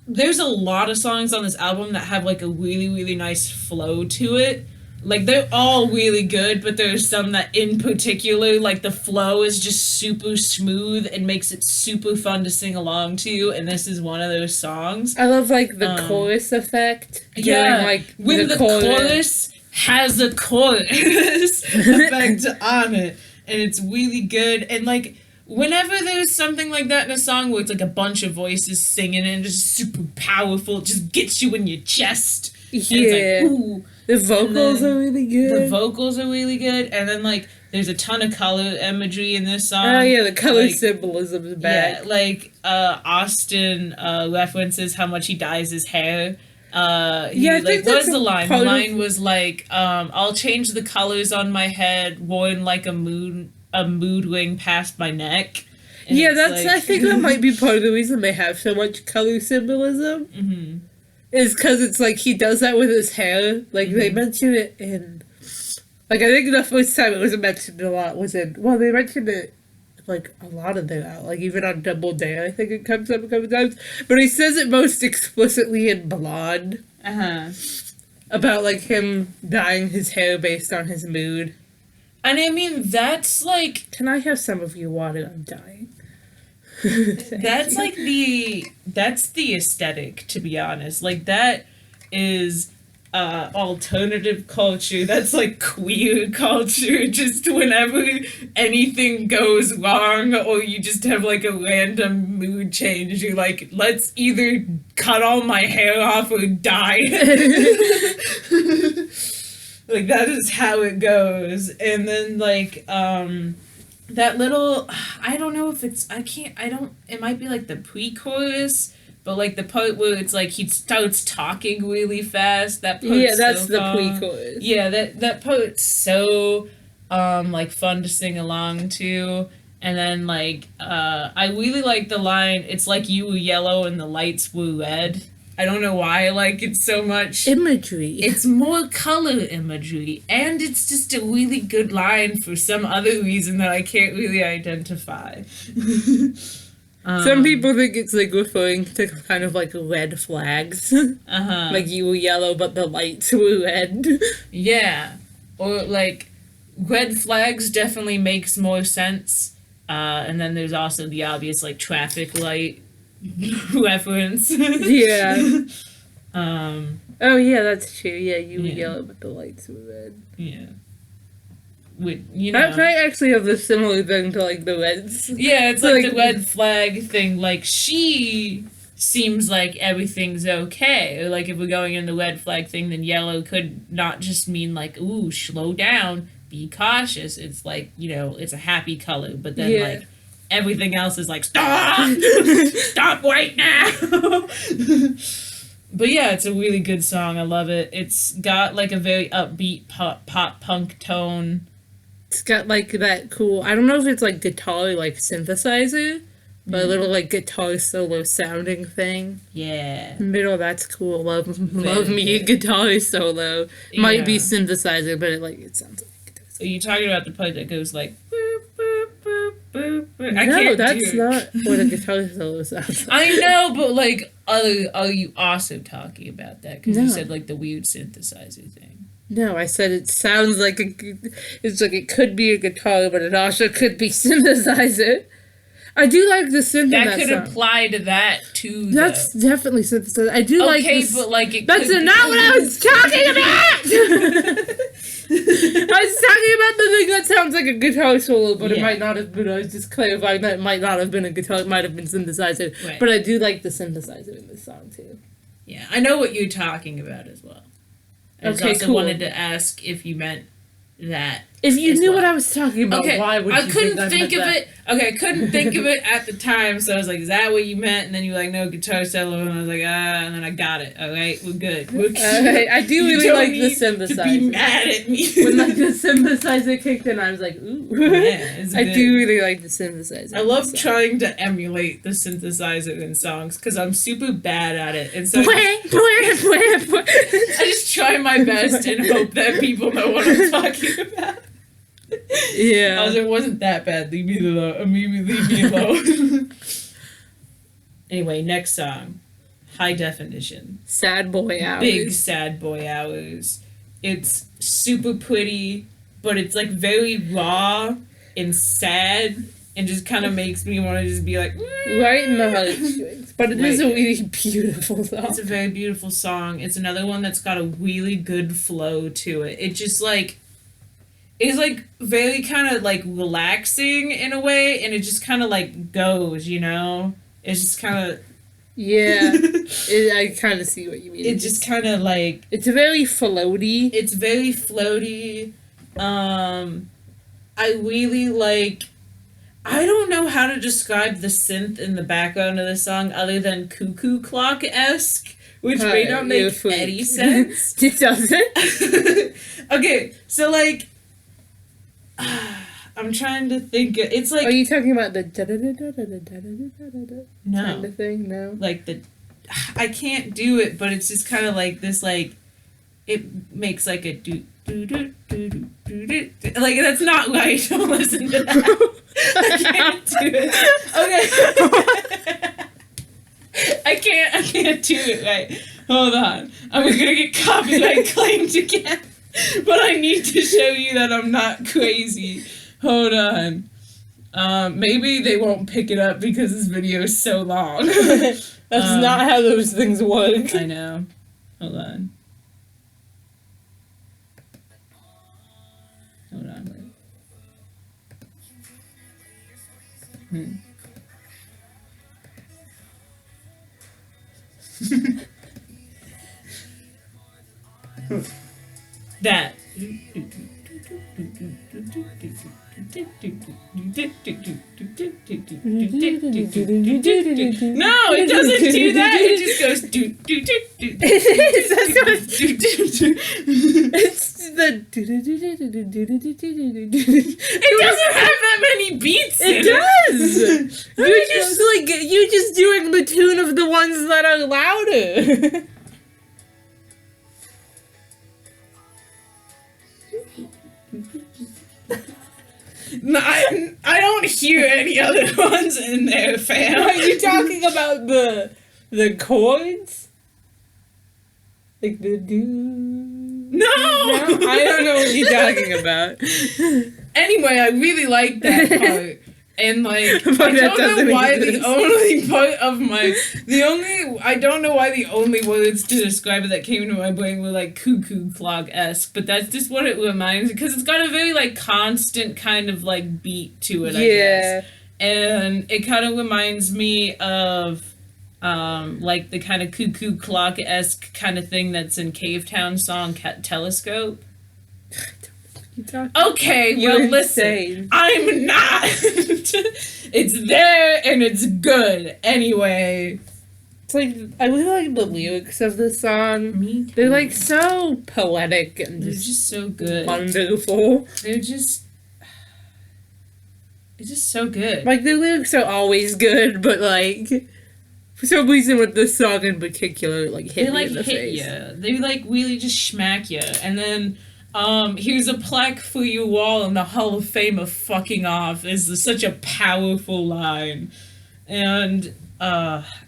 There's a lot of songs on this album that have like a really, really nice flow to it. Like, they're all really good, but there's some that in particular, like, the flow is just super smooth and makes it super fun to sing along to, and this is one of those songs. I love, like, the chorus effect. Yeah, during, like, when the chorus has a chorus effect on it, and it's really good, and, like, whenever there's something like that in a song where it's, like, a bunch of voices singing and just super powerful, it just gets you in your chest. Yeah. It's like, ooh. The vocals are really good. The vocals are really good, and then, like, there's a ton of color imagery in this song. Oh, yeah, the color like, symbolism is back. Yeah, like, Austin references how much he dyes his hair. I think what was the line? The line was, like, I'll change the colors on my head, worn like a mood ring past my neck. And yeah, that's, like, I think that might be part of the reason they have so much color symbolism. Mm-hmm. Is because it's like he does that with his hair. Like, they mention it in... Like, I think the first time it was mentioned a lot was in... Well, they mentioned it, like, a lot of their out. Like, even on Double Dare, I think it comes up a couple times. But he says it most explicitly in Blonde. Uh-huh. About, like, him dyeing his hair based on his mood. And I mean, that's, like... Can I have some of your water? I'm dying. That's like that's the aesthetic, to be honest. Like, that is alternative culture. That's like queer culture. Just whenever anything goes wrong or you just have like a random mood change, you're like, let's either cut all my hair off or die. Like, that is how it goes. And then, like, that little, I don't know if it's, it might be like the pre-chorus, but like the part where it's like he starts talking really fast, that part's yeah, that's so the fun. pre-chorus. Yeah, that part's so, like, fun to sing along to. And then, like, I really like the line, it's like you were yellow and the lights were red. I don't know why I like it so much. Imagery. It's more color imagery, and it's just a really good line for some other reason that I can't really identify. Some people think it's, like, referring to kind of, like, red flags. Uh-huh. Like, you were yellow, but the lights were red. Yeah. Or, like, red flags definitely makes more sense. And then there's also the obvious, like, traffic light reference. Yeah. Oh, yeah, that's true. Yeah, you were yellow, but the lights were red. Yeah. You know. That might actually have a similar thing to, like, the reds. Yeah, it's like the red flag thing. Like, she seems like everything's okay. Or, like, if we're going in the red flag thing, then yellow could not just mean, like, ooh, slow down, be cautious. It's like, you know, it's a happy color. But then, like, everything else is like, stop! Stop right now! But yeah, it's a really good song. I love it. It's got, like, a very upbeat pop punk tone. It's got, like, that cool, I don't know if it's, like, guitar, like, synthesizer, but a little, like, guitar solo sounding thing. Yeah. Middle, that's cool. Love me a guitar solo. Might be synthesizer, but it sounds like guitar solo. Are you talking about the part that goes, like, boop, boop, boop, boop, boop? No, that's not what a guitar solo sounds like. I know, but, like, are you also talking about that? Because you said, like, the weird synthesizer thing. No, I said it sounds like it's like it could be a guitar, but it also could be synthesizer. I do like the synth in that could song. Apply to that, too, though. That's definitely synthesizer. I do like this. Okay, but, like, it That's could not what I was talking about! I was talking about the thing that sounds like a guitar solo, but it might not have been. I was just clarifying that it might not have been a guitar, it might have been synthesizer. Right. But I do like the synthesizer in this song, too. Yeah, I know what you're talking about as well. I also wanted to ask if you meant that. If you knew what I was talking about, why would you I couldn't think of it. Okay, I couldn't think of it at the time, so I was like, "Is that what you meant?" And then you were like, "No, guitar solo," and I was like, and then I got it. All right, we're good. I do really like the synthesizer. To be mad at me when like the synthesizer kicked in, I was like, "Ooh!" Yeah, it's I good. do really like the synthesizer. I love trying to emulate the synthesizer in songs because I'm super bad at it, and so I just try my best and hope that people know what I'm talking about. Yeah. I was like, it wasn't that bad. Leave me alone. Anyway, next song. High Definition. Sad boy hours. Big sad boy hours. It's super pretty, but it's like very raw and sad and just kind of makes me want to just be like, right in the heartstrings. But it is a really beautiful song. It's a very beautiful song. It's another one that's got a really good flow to it. It just like is like very kind of like relaxing in a way, and it just kind of like goes, you know? It's just kind of yeah. I kind of see what you mean. It just kind of like it's very floaty. It's very floaty. I really like. I don't know how to describe the synth in the background of the song other than cuckoo clock-esque, which may not make any sense. It doesn't? Okay, so like, I'm trying to think. It's like. Are you talking about the No. kind of thing? No. Like the. I can't do it, but it's just kind of like this, like. It makes like a do do do do do do. Like that's not right. Don't listen to that. I can't do it. Okay. I can't do it right. Hold on. I'm gonna get copyright claimed again. But I need to show you that I'm not crazy. Hold on. Maybe they won't pick it up because this video is so long. That's not how those things work. I know. Hold on. Hold on. That. No, it doesn't do that. It just goes do do do do. It's the. It doesn't have that many beats. It does. You're just doing the tune of the ones that are louder. No, I don't hear any other ones in there, fam. Are you talking about the chords? Like the do? No! I don't know what you're talking about. Anyway, I really like that part. And like, But I that don't doesn't know why exist. the only part of I don't know why the only words to describe it that came into my brain were like cuckoo clock-esque, but that's just what it reminds me, because it's got a very like constant kind of like beat to it, I guess. And it kind of reminds me of like the kind of cuckoo clock-esque kind of thing that's in Cave Town song Telescope. Okay, well, listen, insane. I'm not. It's there and it's good. Anyway. It's like, I really like the lyrics of the song. Me too. They're like so poetic and They're just so good. wonderful. It's just so good. Like, the lyrics are always good, but like, for some reason with this song in particular, like, hit me in the face. Ya. They like really just smack you. And then here's a plaque for your wall in the Hall of Fame of fucking off is such a powerful line. And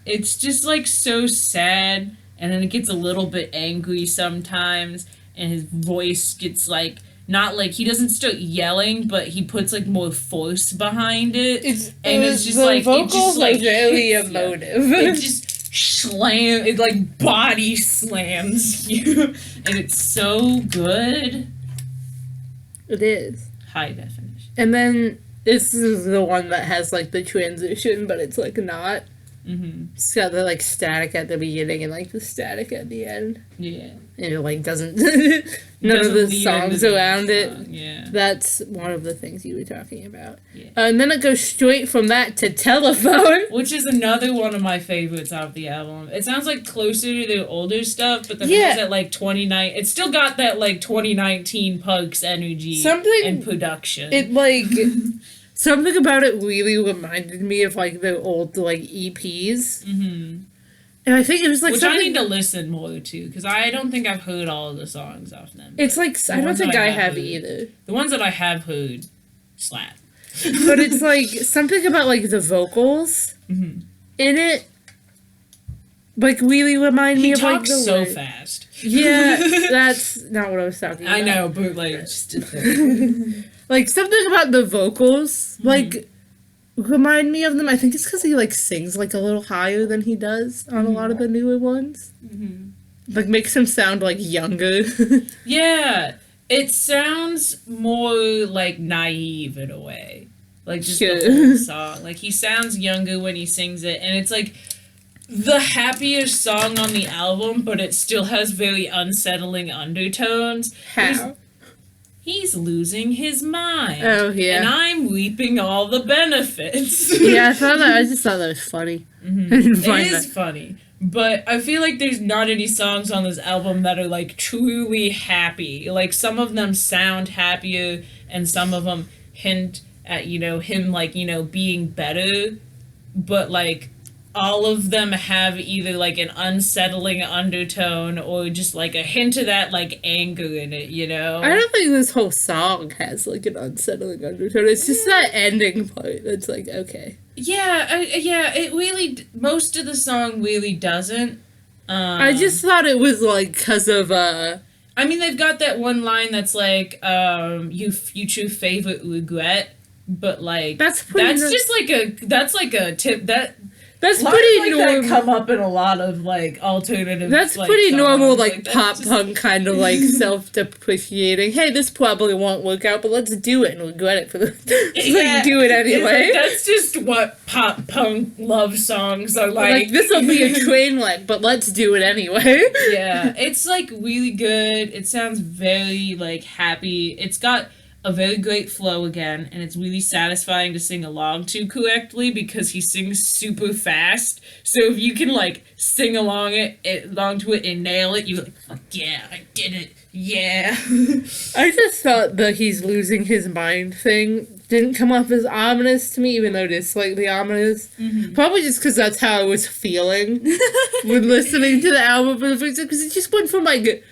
it's just like so sad, and then it gets a little bit angry sometimes, and his voice gets like not like he doesn't start yelling, but he puts like more force behind it. It's just the like vocals it just like are very hits ya. emotive. It just it like body slams you, and it's so good. It is. High definition. And then this is the one that has like the transition, but it's like not. Mm-hmm. It's got the like static at the beginning and like the static at the end. Yeah. And it like doesn't none of the songs around it. Yeah. That's one of the things you were talking about. Yeah. And then it goes straight from that to Telephone. Which is another one of my favorites off the album. It sounds like closer to their older stuff, but then it has that like 29. It's still got that like 2019 Parks energy and production. It like something about it really reminded me of like their old like EPs. Mm-hmm. And I think it was like which something... I need to listen more to, because I don't think I've heard all of the songs off them. It's like I don't think I have either. The ones that I have heard slap. But it's like something about like the vocals Mm-hmm. in it, like really remind me He of like talks the so word. fast. Yeah, that's not what I was talking about. I know, but like just a thing. Like something about the vocals, like remind me of them. I think it's because he like sings like a little higher than he does on a lot of the newer ones. Like makes him sound like younger. Yeah, it sounds more like naive in a way. Like just the whole song. Like he sounds younger when he sings it, and it's like the happiest song on the album, but it still has very unsettling undertones. How? He's losing his mind. Oh, yeah. And I'm reaping all the benefits. Yeah, I just thought that was funny. It is funny. But I feel like there's not any songs on this album that are like truly happy. Like some of them sound happier and some of them hint at, you know, him like, you know, being better. But like all of them have either like an unsettling undertone or just like a hint of that like anger in it, you know? I don't think this whole song has like an unsettling undertone. It's just that ending part that's like, okay. Yeah, it really, most of the song really doesn't. I just thought it was like because of, I mean, they've got that one line that's like, you future favorite regret, but like, that's just like a tip, that's pretty like normal. that come up in a lot of like alternative. That's like, pretty songs. normal, like that's pop just- punk kind of like self-depreciating. Hey, this probably won't work out, but let's do it and regret it for the. Yeah, do it it's anyway. like, that's just what pop punk love songs are like. Like this will be a train wreck, but let's do it anyway. Yeah, it's like really good. It sounds very like happy. It's got a very great flow again, and it's really satisfying to sing along to correctly because he sings super fast. So if you can like sing along to it and nail it, you're like, fuck yeah, I did it. Yeah. I just thought the he's losing his mind thing didn't come off as ominous to me, even though it is slightly ominous. Probably just because that's how I was feeling when listening to the album for the first time, because it just went from like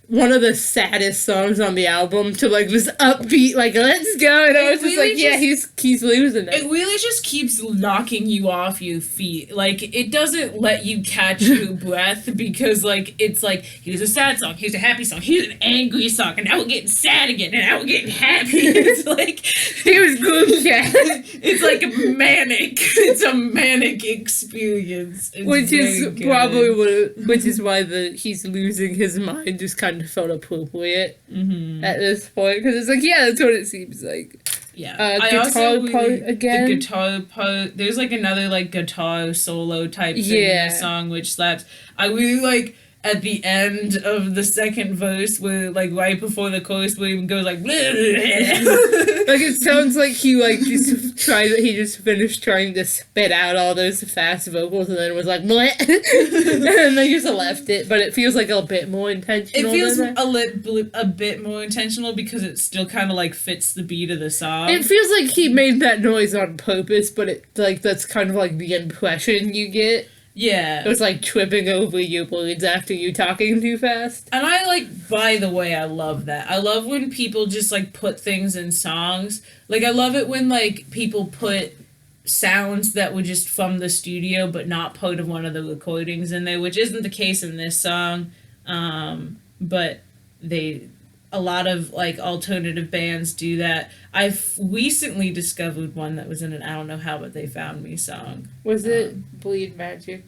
one of the saddest songs on the album to like this upbeat, like let's go, and I was just really like, yeah, he's losing it. It really just keeps knocking you off your feet. Like, it doesn't let you catch your breath because, like, it's like, here's a sad song, here's a happy song, here's an angry song, and now we're getting sad again, and now we're getting happy. It's like, Here's good. it's like manic. It's a manic experience. It's Which is very good. probably which is why the he's losing his mind just kind of felt appropriate at this point, because it's like, yeah, that's what it seems like. Yeah. Guitar part again. The guitar part. There's like another like guitar solo type thing in the song which slaps. I really like at the end of the second verse where like right before the chorus where he goes like like it sounds like he like just finished trying to spit out all those fast vocals and then was like bleh. And then just left it, but it feels like a bit more intentional. It feels a bit more intentional because it still kind of like fits the beat of the song. It feels like he made that noise on purpose, but it like that's kind of like the impression you get. Yeah. It was like tripping over your words after you talking too fast. And I like, by the way, I love that. I love when people just like put things in songs. Like, I love it when like people put sounds that were just from the studio but not part of one of the recordings in there, which isn't the case in this song. But a lot of like alternative bands do that. I've recently discovered one that was in an I Don't Know How But They Found Me song. Was it Bleed Magic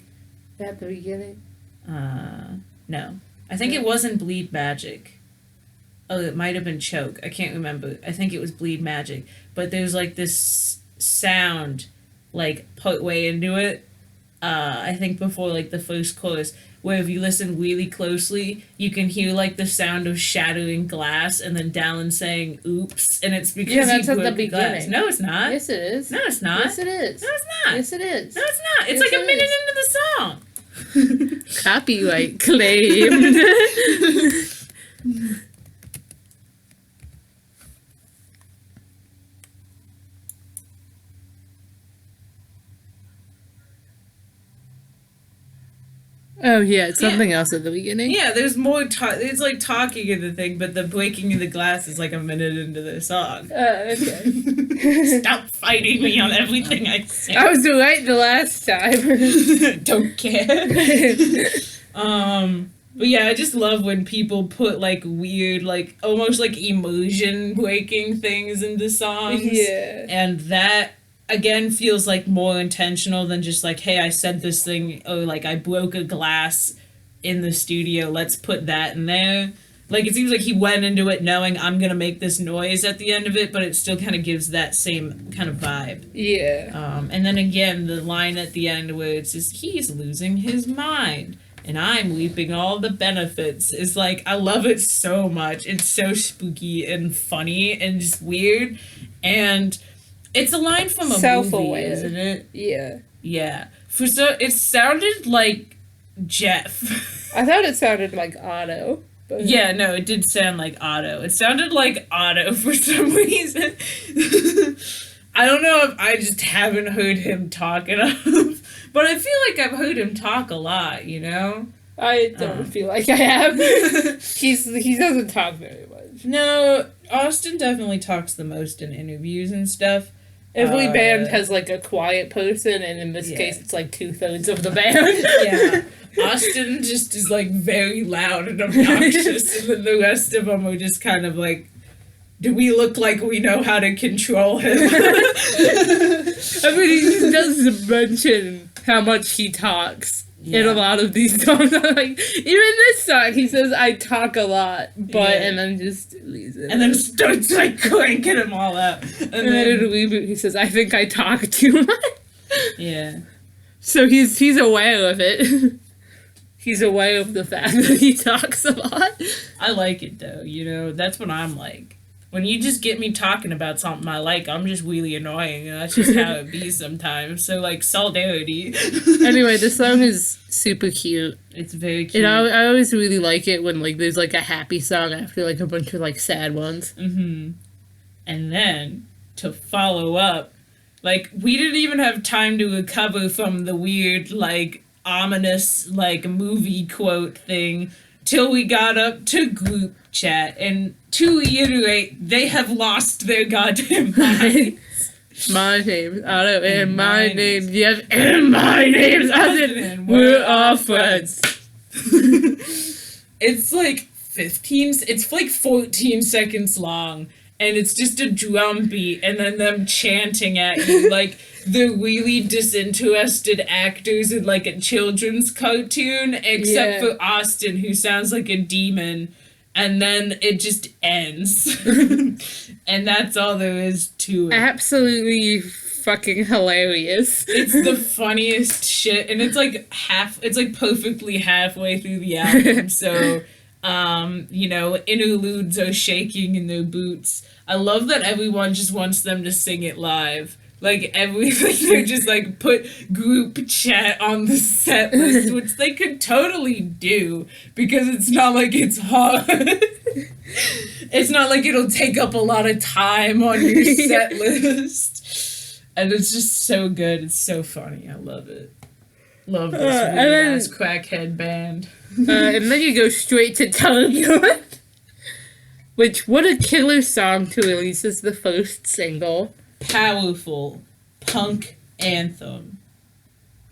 at the beginning? No. I think it wasn't Bleed Magic. Oh, it might have been Choke. I can't remember. I think it was Bleed Magic. But there's like this sound like part way into it. I think before like the first chorus, where if you listen really closely, you can hear like the sound of shattering glass and then Dallin saying oops, and it's because that's he at the broke beginning. glass. No, it's not. Yes, it is. No, it's not. Yes, it is. No, it's not. Yes, it is. No, it's not. It's Yes, like a it minute is. into the song. Copyright claimed. Oh, yeah, it's something else at the beginning. Yeah, there's more. It's like talking in the thing, but the breaking of the glass is like a minute into the song. Okay. Stop fighting me on everything I say. I was right the last time. Don't care. But yeah, I just love when people put like weird, like almost like immersion breaking things into songs. Yeah. And that again feels like more intentional than just like, hey, I said this thing, or like I broke a glass in the studio, let's put that in there. Like it seems like he went into it knowing I'm gonna make this noise at the end of it, but it still kind of gives that same kind of vibe. Yeah. And then again, the line at the end where it's just, he's losing his mind and I'm reaping all the benefits, is like, I love it so much. It's so spooky and funny and just weird. And it's a line from a movie, isn't it? Yeah. Yeah. It sounded like Jeff. I thought it sounded like Otto. But... Yeah, no, it did sound like Otto. It sounded like Otto for some reason. I don't know if I just haven't heard him talk enough, but I feel like I've heard him talk a lot, you know? I don't feel like I have. He doesn't talk very much. No, Austin definitely talks the most in interviews and stuff. Every band has like a quiet person, and in this case it's like 2/3 of the band. Yeah. Austin just is like very loud and obnoxious, and then the rest of them are just kind of like, do we look like we know how to control him? I mean, he does mention how much he talks in a lot of these songs. I'm like, even this song, he says, I talk a lot, but, and then just leaves it. And then starts like cranking them all out. And then in a reboot, he says, I think I talk too much. Yeah. So he's aware of it. He's aware of the fact that he talks a lot. I like it though, you know, that's what I'm like. When you just get me talking about something I like, I'm just really annoying, and that's just how it be sometimes. So, like, solidarity. Anyway, the song is super cute. It's very cute. And I always really like it when, like, there's, like, a happy song after, like, a bunch of, like, sad ones. Mm-hmm. And then, to follow up, like, we didn't even have time to recover from the weird, like, ominous, like, movie quote thing till we got up to group chat. And to reiterate, they have lost their goddamn minds. My name's Otto, and my name's Jeff, and my name's Austin. We're all friends. It's like 14 seconds long, and it's just a drum beat, and then them chanting at you like the really disinterested actors in like a children's cartoon, except for Austin, who sounds like a demon. And then it just ends. And that's all there is to it. Absolutely fucking hilarious. It's the funniest shit. And it's like perfectly halfway through the album. So, you know, interludes are shaking in their boots. I love that everyone just wants them to sing it live. Like, they just, like, put group chat on the set list, which they could totally do, because it's not like it's hard. It's not like it'll take up a lot of time on your set list. And it's just so good. It's so funny. I love it. Love this weird-ass crackhead band. And then you go straight to Telling You It, which, what a killer song to release as the first single. Powerful punk anthem.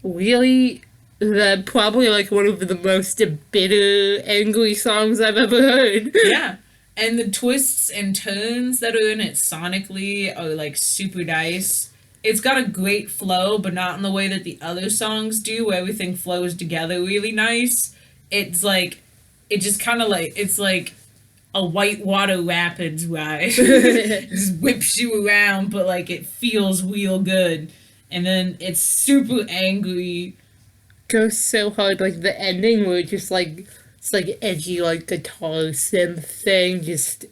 Really, probably like one of the most bitter, angry songs I've ever heard. Yeah, and the twists and turns that are in it sonically are like super nice. It's got a great flow, but not in the way that the other songs do, where everything flows together really nice. It's like, it just kind of like, it's like a whitewater rapids ride. It just whips you around, but like it feels real good. And then it's super angry. Goes so hard, like the ending where it just like, it's like edgy like guitar synth thing, just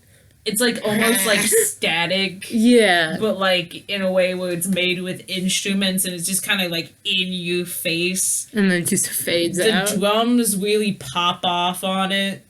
it's like almost like static. Yeah. But like in a way where it's made with instruments and it's just kind of like in your face. And then it just fades out. The drums really pop off on it.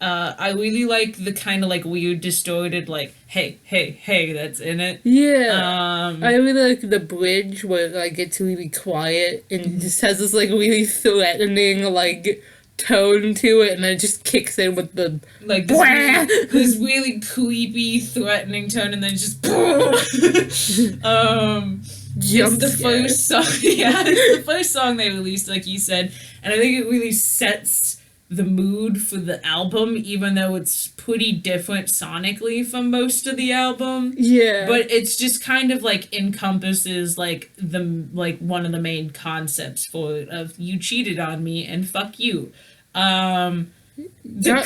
I really like the kind of like weird distorted like hey hey hey that's in it. Yeah. I really like the bridge where it like gets really quiet and it just has this like really threatening like tone to it, and then it just kicks in with the like this really creepy threatening tone, and then just it's the first song. Yeah, it's the first song they released, like you said, and I think it really sets the mood for the album, even though it's pretty different sonically from most of the album. Yeah. But it's just kind of like encompasses like one of the main concepts for it of you cheated on me and fuck you. The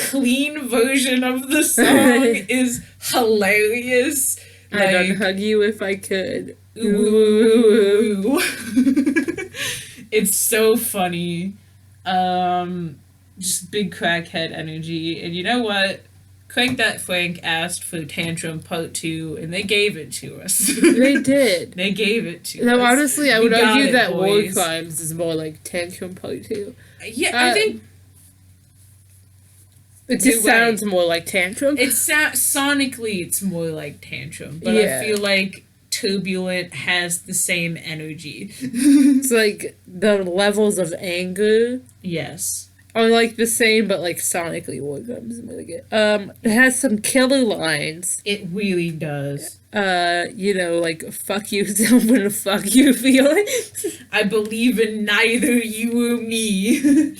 clean version of the song is hilarious. I'd unhug you if I could. Ooh. It's so funny. Just big crackhead energy. And you know what? Crank That Frank asked for Tantrum Part 2, and they gave it to us. They did. They gave it to us. No, honestly, I would argue that boys. War Crimes is more like Tantrum Part 2. Yeah, I think... It just sounds more like Tantrum. Sonically, it's more like Tantrum. But I feel like Turbulent has the same energy. It's like the levels of anger. Yes. Are like the same, but like sonically War Crimes is really good. It has some killer lines. It really does. You know, like fuck you and fuck you feelings. I believe in neither you or me.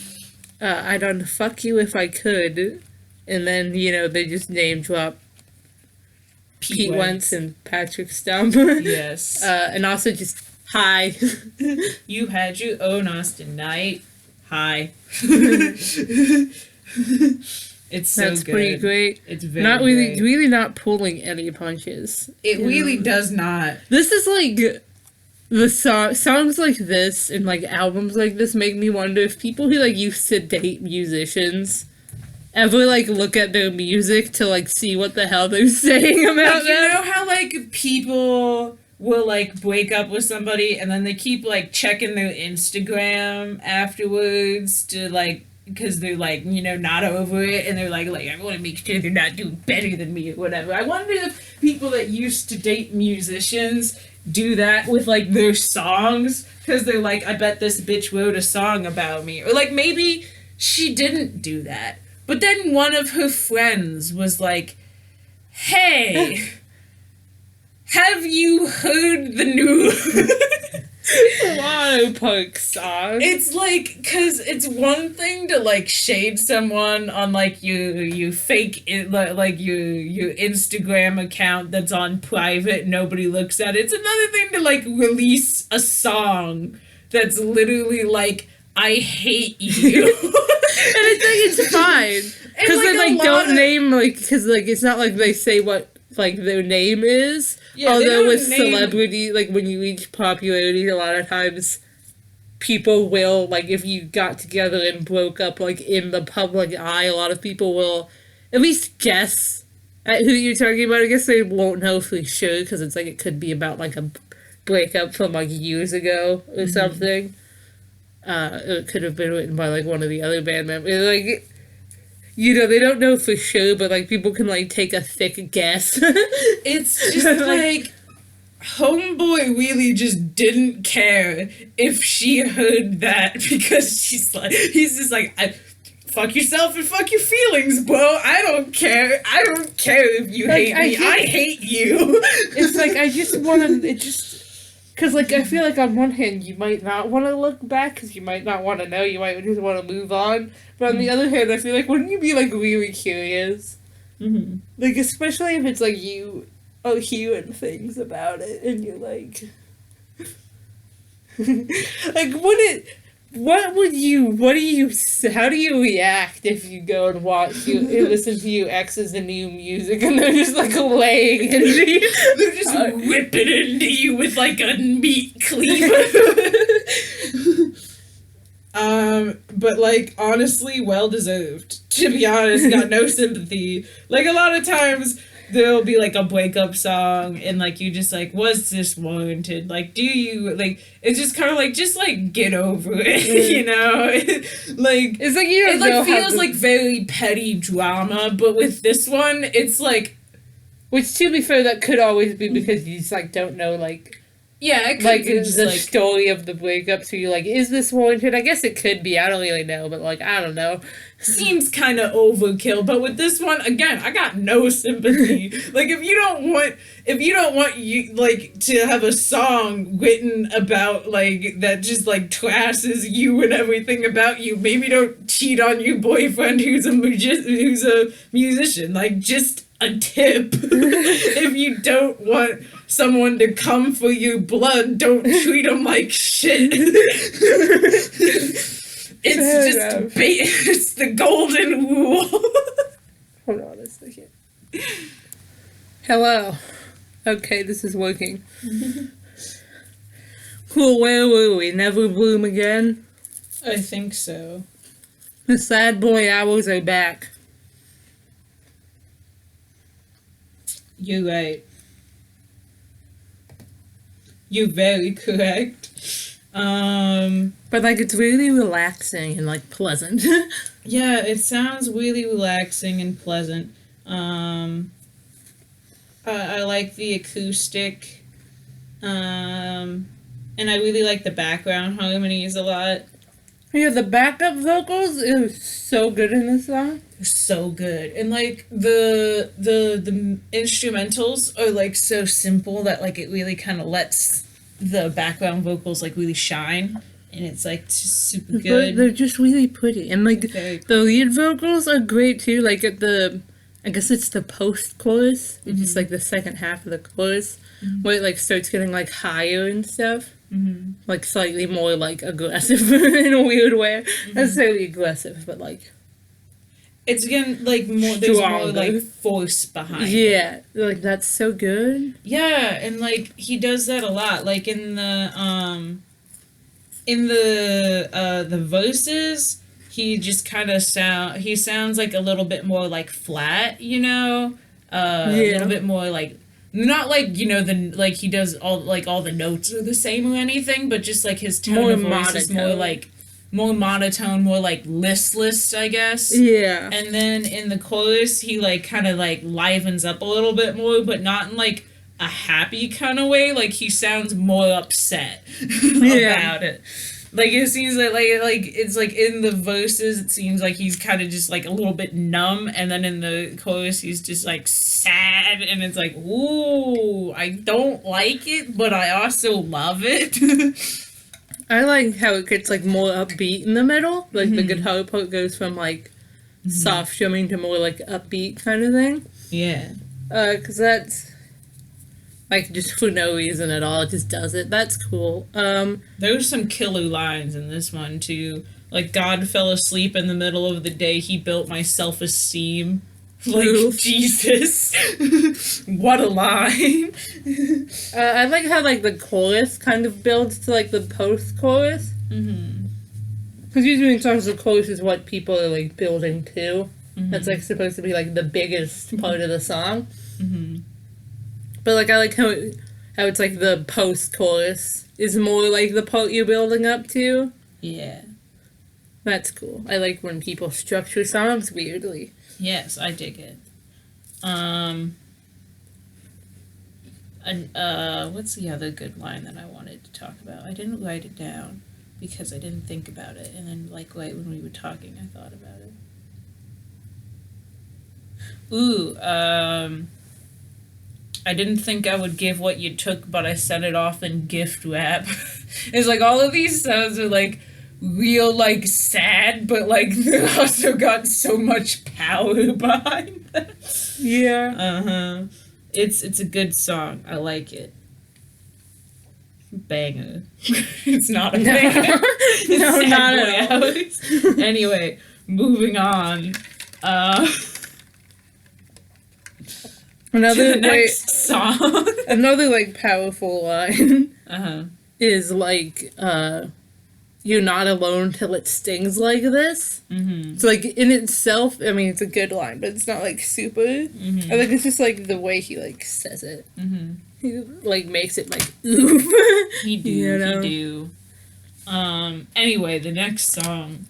I'd unfuck you if I could. And then, you know, they just name drop Pete Wentz and Patrick Stump. Yes. And also just hi. You had your own Austin night. Hi. It's so That's good. pretty great. It's very not really great. really not pulling any punches. It really does not. This is like the songs like this and like albums like this make me wonder if people who like used to date musicians ever like look at their music to like see what the hell they're saying about them. You know how like people will like break up with somebody and then they keep like checking their Instagram afterwards to like, because they're like, you know, not over it, and they're like I want to make sure they're not doing better than me or whatever. I wonder if people that used to date musicians do that with like their songs, because they're like, I bet this bitch wrote a song about me, or like maybe she didn't do that, but then one of her friends was like, hey, have you heard the new Waterpark song? It's like, because it's one thing to like shade someone on like you fake like your Instagram account that's on private, nobody looks at it. It's another thing to like release a song that's literally like, I hate you. And it's fine, because they like don't name like, because like it's not like they say what like their name is. Yeah, although with celebrity, like when you reach popularity, a lot of times people will, like if you got together and broke up like in the public eye, a lot of people will at least guess at who you're talking about. I guess they won't know for sure, because it's like it could be about like a breakup from like years ago or something. It could have been written by like one of the other band members. Like, you know, they don't know for sure, but like people can like take a thick guess. It's just like homeboy really just didn't care if she heard that, because he's just like, fuck yourself and fuck your feelings, bro. I don't care. I don't care if you hate me. I hate you. It's like, I just want to, because, like, I feel like on one hand, you might not want to look back, because you might not want to know, you might just want to move on. But on the other hand, I feel like, wouldn't you be, like, really curious? Mm-hmm. Like, especially if it's, like, you are hearing things about it, and you're like... like, how do you react if you go and listen to your ex's new music and they're just like laying into you? They're just whipping into you with like a meat cleaver. But like, honestly, well deserved. To be honest, got no sympathy. Like, a lot of times there'll be like a breakup song and like you just like, was this warranted? Like, do you like? It's just kind of like just like get over it, you know? Like it's like you don't it like know feels how like very petty drama, but with this one, it's like, which to be fair, that could always be because you just like don't know like. Yeah, it could like be just the like story of the breakup, so you're like, is this warranted? I guess it could be. I don't really know, but like, I don't know. seems kind of overkill. But with this one, again, I got no sympathy. Like, if you don't want you like to have a song written about like that just like trashes you and everything about you, maybe don't cheat on your boyfriend who's a musician. Like, just a tip. If you don't want someone to come for your blood, don't treat them like shit. It's the golden rule. Hold on a second. Hello. Okay, this is working. Cool, where were we? Never bloom again? I think so. The sad boy hours are back. You're right. You're very correct. But like it's really relaxing and like pleasant. Yeah, it sounds really relaxing and pleasant. I like the acoustic. And I really like the background harmonies a lot. Yeah, the backup vocals is so good in this song. They're so good. And like the instrumentals are like so simple that like it really kind of lets the background vocals like really shine, and it's like just super good. But they're just really pretty, and like Very the lead vocals are great too. Like at I guess it's the post chorus, which is like the second half of the chorus, where it like starts getting like higher and stuff. Like slightly more like aggressive in a weird way. Not necessarily aggressive, but like It's again like more. There's more stronger. like force behind. Yeah, like that's so good. Yeah, and like he does that a lot. Like in the verses, he just kind of sounds like a little bit more like flat, you know, a little bit more like not like, you know, like he does all the notes are the same or anything, but just like his tone of voice is more like more monotone, more like listless, I guess. Yeah. And then in the chorus, he like kind of like livens up a little bit more, but not in like a happy kind of way. Like he sounds more upset about it. Like it seems like it's like in the verses, it seems like he's kind of just like a little bit numb, and then in the chorus, he's just like sad, and it's like, ooh, I don't like it, but I also love it. I like how it gets like more upbeat in the middle. Like the guitar part goes from like soft strumming to more like upbeat kind of thing. Yeah. 'Cause that's like just for no reason at all. It just does it. That's cool. There's some killer lines in this one too. Like, God fell asleep in the middle of the day. He built my self-esteem. Like, Oof. Jesus. What a line. I like how like the chorus kind of builds to like the post-chorus. Because usually in songs, the chorus is what people are like building to. That's like supposed to be like the biggest part of the song. But like I like how it's like the post-chorus is more like the part you're building up to. Yeah. That's cool. I like when people structure songs weirdly. Yes, I dig it. And what's the other good line that I wanted to talk about? I didn't write it down because I didn't think about it, and then like right when we were talking, I thought about it. Ooh, I didn't think I would give what you took, but I set it off in gift wrap. It's like all of these sounds are like real like sad, but like they also got so much power behind them. Yeah. It's a good song. I like it. Banger. It's not a banger. No, Sad not boy at all. hours. Anyway, moving on. Another To the next song. another like powerful line Uh-huh. is like "You're not alone till it stings like this." Mm-hmm. So, like, in itself, I mean, it's a good line, but it's not, like, super. Mm-hmm. I think it's just, like, the way he, like, says it. Mm-hmm. He, like, makes it, like, oof. He do, You know? he do. Anyway, the next song.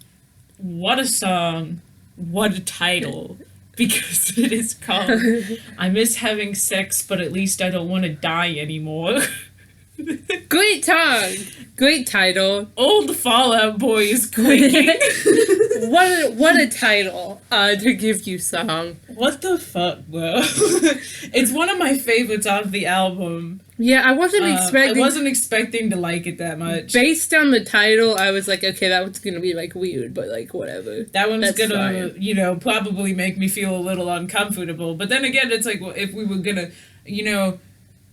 What a song. What a title. Because it is called I Miss Having Sex, but at least I don't want to die anymore. Great song! Great title. Old Fallout Boy is quaking. What a title to give you song. What the fuck, bro? It's one of my favorites off the album. Yeah, I wasn't expecting... I wasn't expecting to like it that much. Based on the title, I was like, okay, that one's gonna be, like, weird, but, like, whatever. That one's That's gonna, fine. you know, probably make me feel a little uncomfortable. But then again, it's like, well, if we were gonna, you know,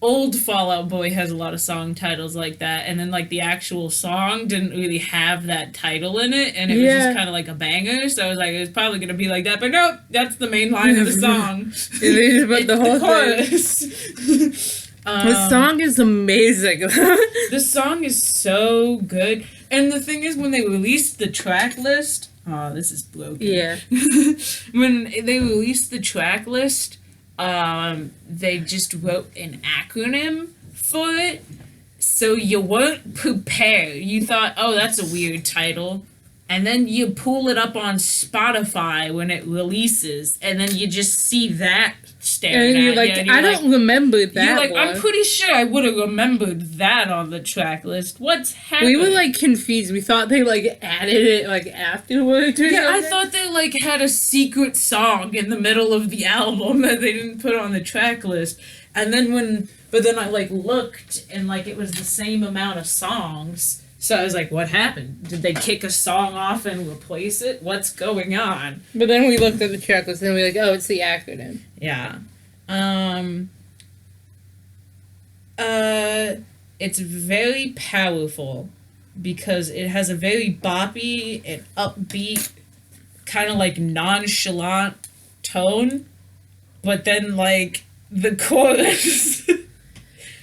old Fallout Boy has a lot of song titles like that, and then, like, the actual song didn't really have that title in it, and it was just kind of like a banger, so I was like, it's probably gonna be like that, but nope, that's the main line of the song. It is, but the whole chorus. The song is amazing. The song is so good, and the thing is, when they released the track list, oh, this is broken. Yeah. When they released the track list, they just wrote an acronym for it, so you weren't prepared. You thought, oh, that's a weird title, and then you pull it up on Spotify when it releases, and then you just see that staring And you're at like, you, and you're I don't remember that You're like, one. I'm pretty sure I would have remembered that on the track list. What's happening? We were, like, confused. We thought they, like, added it, like, afterwards or Yeah, I something. thought they, like, had a secret song in the middle of the album that they didn't put on the track list. And then but then I, like, looked, and, like, it was the same amount of songs. So I was like, what happened? Did they kick a song off and replace it? What's going on? But then we looked at the track list and we were like, oh, it's the acronym. Yeah. It's very powerful because it has a very boppy and upbeat, kind of like nonchalant tone, but then like the chorus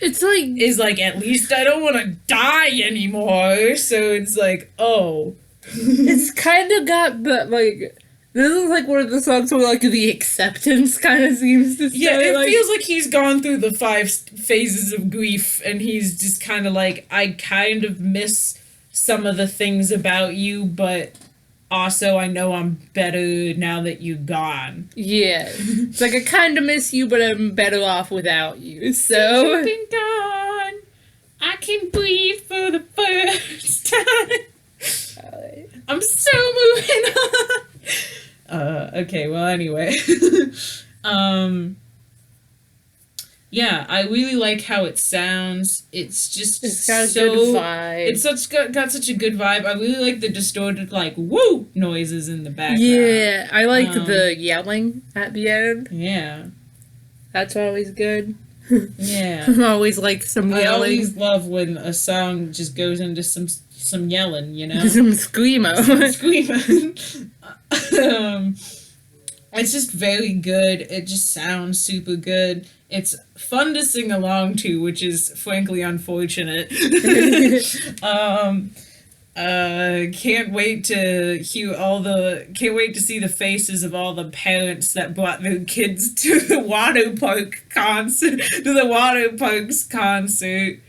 It's like... is like, at least I don't want to die anymore. So it's like, oh. It's kind of got the, like... This is like one of the songs where, like, the acceptance kind of seems to stay. Yeah, it like, feels like he's gone through the 5 phases of grief, and he's just kind of like, I kind of miss some of the things about you, but also I know I'm better now that you're gone. Yeah. It's like, I kind of miss you, but I'm better off without you, so... You've been gone, I can breathe for the first time. I'm so moving on. Okay, well, anyway. Yeah, I really like how it sounds. It's just It's got a so good vibe. It's got such a good vibe. I really like the distorted, like, woo noises in the background. Yeah, I like the yelling at the end. Yeah. That's always good. Yeah. I always like some I yelling. always love when a song just goes into some yelling, you know? Some screamo. Screaming. It's just very good. It just sounds super good. It's fun to sing along to, which is frankly unfortunate. Can't wait to see the faces of all the parents that brought their kids to the Waterparks concert.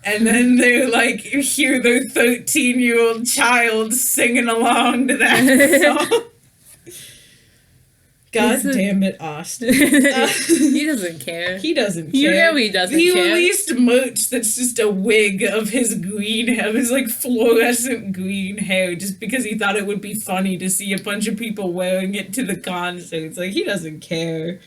And then they're like, hear their 13-year-old child singing along to that song. God damn it, Austin. He doesn't care. He doesn't care. You know he doesn't He care. released merch that's just a wig of his green hair, his like fluorescent green hair, just because he thought it would be funny to see a bunch of people wearing it to the concerts. Like, he doesn't care.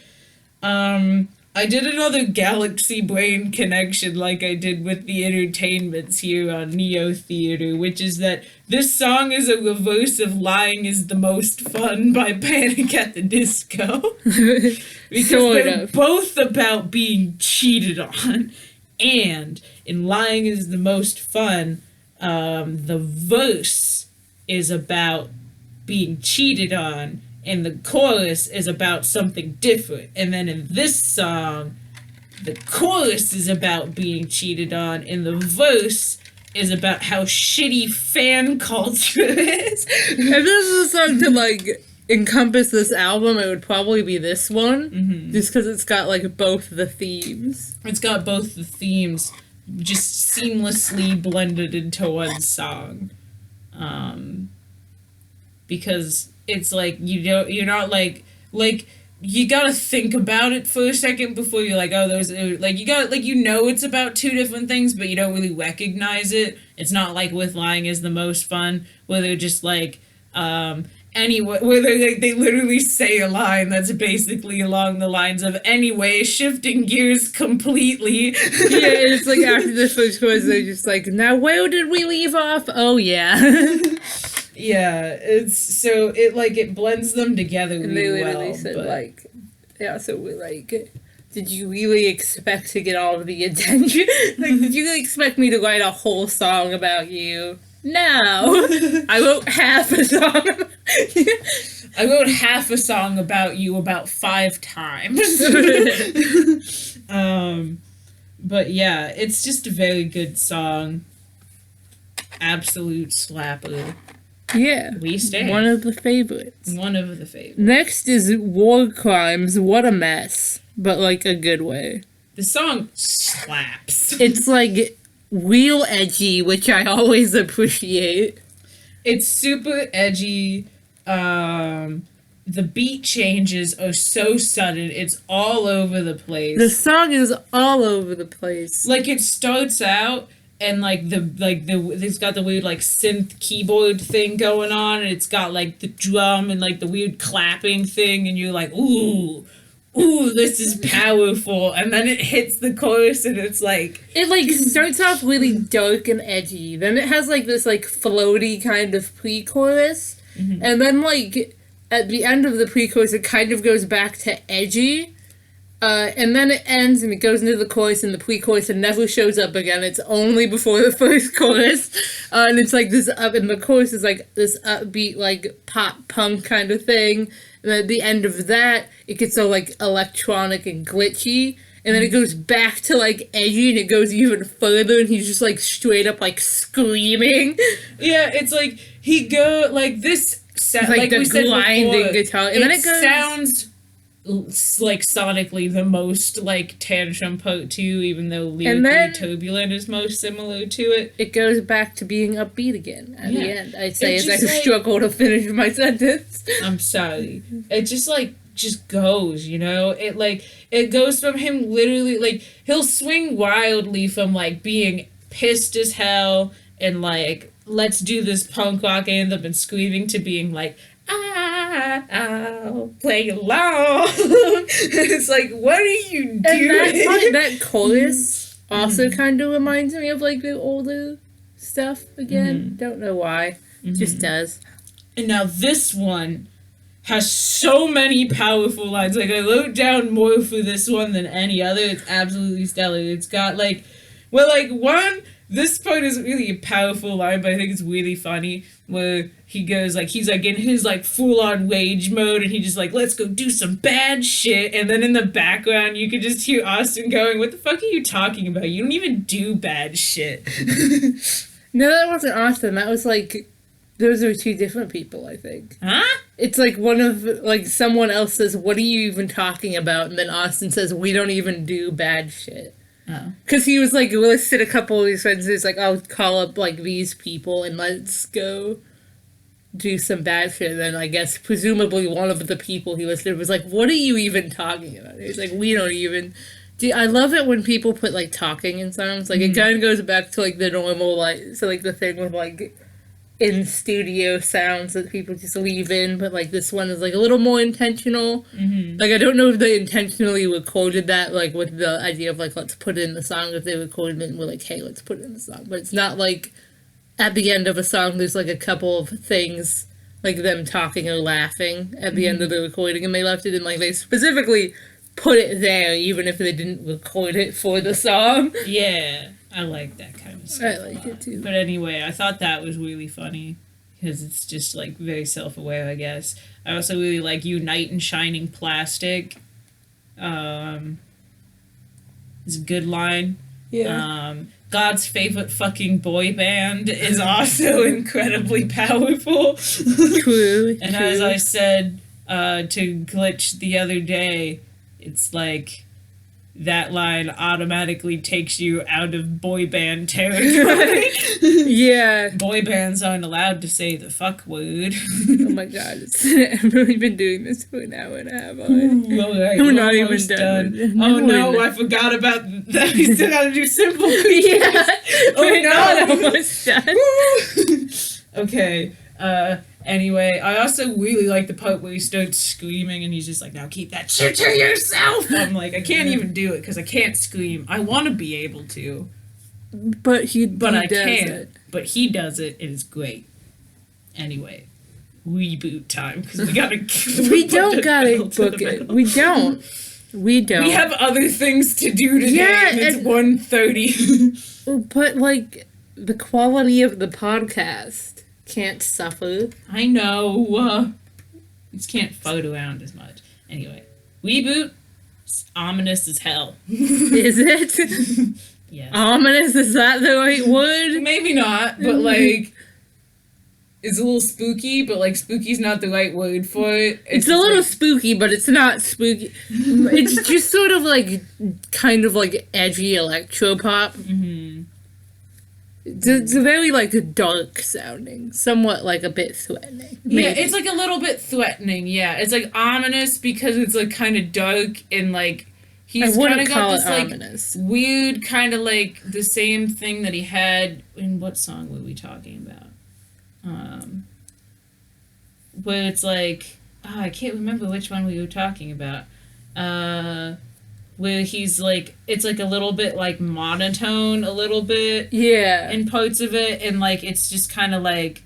I did another Galaxy Brain connection like I did with the entertainments here on Neo Theater, which is that this song is a reverse of Lying is the Most Fun by Panic at the Disco. Because they're both about being cheated on. And in Lying is the Most Fun, the verse is about being cheated on, and the chorus is about something different. And then in this song, the chorus is about being cheated on, and the verse is about how shitty fan culture is. If this is a song to, like, encompass this album, it would probably be this one. Just because it's got, like, both the themes. It's got both the themes just seamlessly blended into one song. Because it's like, you're not like, you gotta think about it for a second before you're like, oh, those, like, you gotta, like, it's about two different things, but you don't really recognize it. It's not like With Lying Is the Most Fun, where they're just like, anyway, where they literally say a line that's basically along the lines of, anyway, shifting gears completely. Yeah, it's like after the first chorus, they're just like, now where did we leave off? Oh, yeah. Yeah, it blends them together really well. And they literally said, like, they also were like, did you really expect to get all of the attention? Like, did you really expect me to write a whole song about you? No. I wrote half a song. I wrote half a song about you about 5 times. But yeah, it's just a very good song. Absolute slapper. Yeah. We stand. One of the favorites. One of the favorites. Next is War Crimes, What a Mess, but like a good way. The song slaps. It's like real edgy, which I always appreciate. It's super edgy. The beat changes are so sudden. It's all over the place. The song is all over the place. Like, it starts out and it's got the weird like synth keyboard thing going on, and it's got like the drum and like the weird clapping thing, and you're like, ooh, this is powerful. And then it hits the chorus and it's like, it like starts off really dark and edgy, then it has like this like floaty kind of pre-chorus, and then like at the end of the pre-chorus it kind of goes back to edgy. And then it ends and it goes into the chorus and the pre-chorus and never shows up again. It's only before the first chorus. And it's like this and the chorus is like this upbeat, like pop punk kind of thing. And at the end of that, it gets so like electronic and glitchy. And then it goes back to like edgy and it goes even further and he's just like straight up like screaming. Yeah, it's like this like the we said grinding before, guitar. And then it goes, sounds like sonically the most like Tantrum Part 2, even though lyrically Turbulent is most similar to it. It goes back to being upbeat again at the end, I'd say, as I struggle to finish my sentence. I'm sorry. It just goes, it goes from him literally, like, he'll swing wildly from, like, being pissed as hell and, like, let's do this punk rock anthem and screaming to being like, I'll play along. It's like, what are you doing? And that chorus also kind of reminds me of like the older stuff again. Don't know why. Just does. And now this one has so many powerful lines. Like, I wrote down more for this one than any other. It's absolutely stellar. It's got like, this part isn't really a powerful line, but I think it's really funny, where he goes, like, he's, like, in his, like, full-on rage mode, and he just, like, let's go do some bad shit, and then in the background, you could just hear Austin going, what the fuck are you talking about? You don't even do bad shit. No, that wasn't Austin. That was, like, those are two different people, I think. Huh? It's, like, someone else says, what are you even talking about? And then Austin says, we don't even do bad shit. Because he was, like, listed a couple of these sentences, like, I'll call up, like, these people and let's go do some bad shit. And then I guess, presumably, one of the people he listed was like, what are you even talking about? He's like, we don't even... I love it when people put, like, talking in songs. Like, it kind of goes back to, like, the normal, like, so, like, the thing with, like, in-studio sounds that people just leave in, but, like, this one is, like, a little more intentional. Like, I don't know if they intentionally recorded that, like, with the idea of, like, let's put it in the song. If they recorded it and were like, hey, let's put it in the song. But it's not, like, at the end of a song, there's, like, a couple of things, like, them talking or laughing at the end of the recording, and they left it in, like, they specifically put it there, even if they didn't record it for the song. Yeah. I like that kind of stuff. I like it too. But anyway, I thought that was really funny because it's just like very self-aware, I guess. I also really like Unite and Shining Plastic. It's a good line. Yeah. God's favorite fucking boy band is also incredibly powerful. True. And as I said to Glitch the other day, it's like that line automatically takes you out of boy band territory. Yeah. Boy bands aren't allowed to say the fuck word. Oh my god, I've really been doing this for an hour and a half already. Alright, I'm we're not even almost done. Oh no, I forgot about that. We still gotta do simple creatures. Yeah, we're not no. almost done. Okay, anyway, I also really like the part where he starts screaming and he's just like, now keep that shit to yourself! I'm like, I can't even do it because I can't scream. I want to be able to. But he I does can't. it. But he does it, and it's great. Anyway, reboot time, because we gotta... We don't gotta book it. We don't. We don't. We have other things to do today, Yeah, and it's 1:30. But, like, the quality of the podcast can't suffer. I know. You just can't float around as much. Anyway, reboot. It's ominous as hell. Is it? Yes. Ominous, is that the right word? Maybe not, but like, it's a little spooky, but like, spooky's not the right word for it. It's a little spooky, but it's not spooky. It's just sort of like, kind of like edgy electropop. Mm-hmm. It's very like dark sounding, somewhat like a bit threatening. Maybe. Yeah, it's like a little bit threatening, yeah. It's like ominous because it's like kind of dark and like, he's kind of got this like ominous. Weird kind of like the same thing that he had in what song were we talking about? Where it's like I can't remember which one we were talking about. Where he's like it's like a little bit like monotone a little bit. Yeah. In parts of it and like it's just kind of like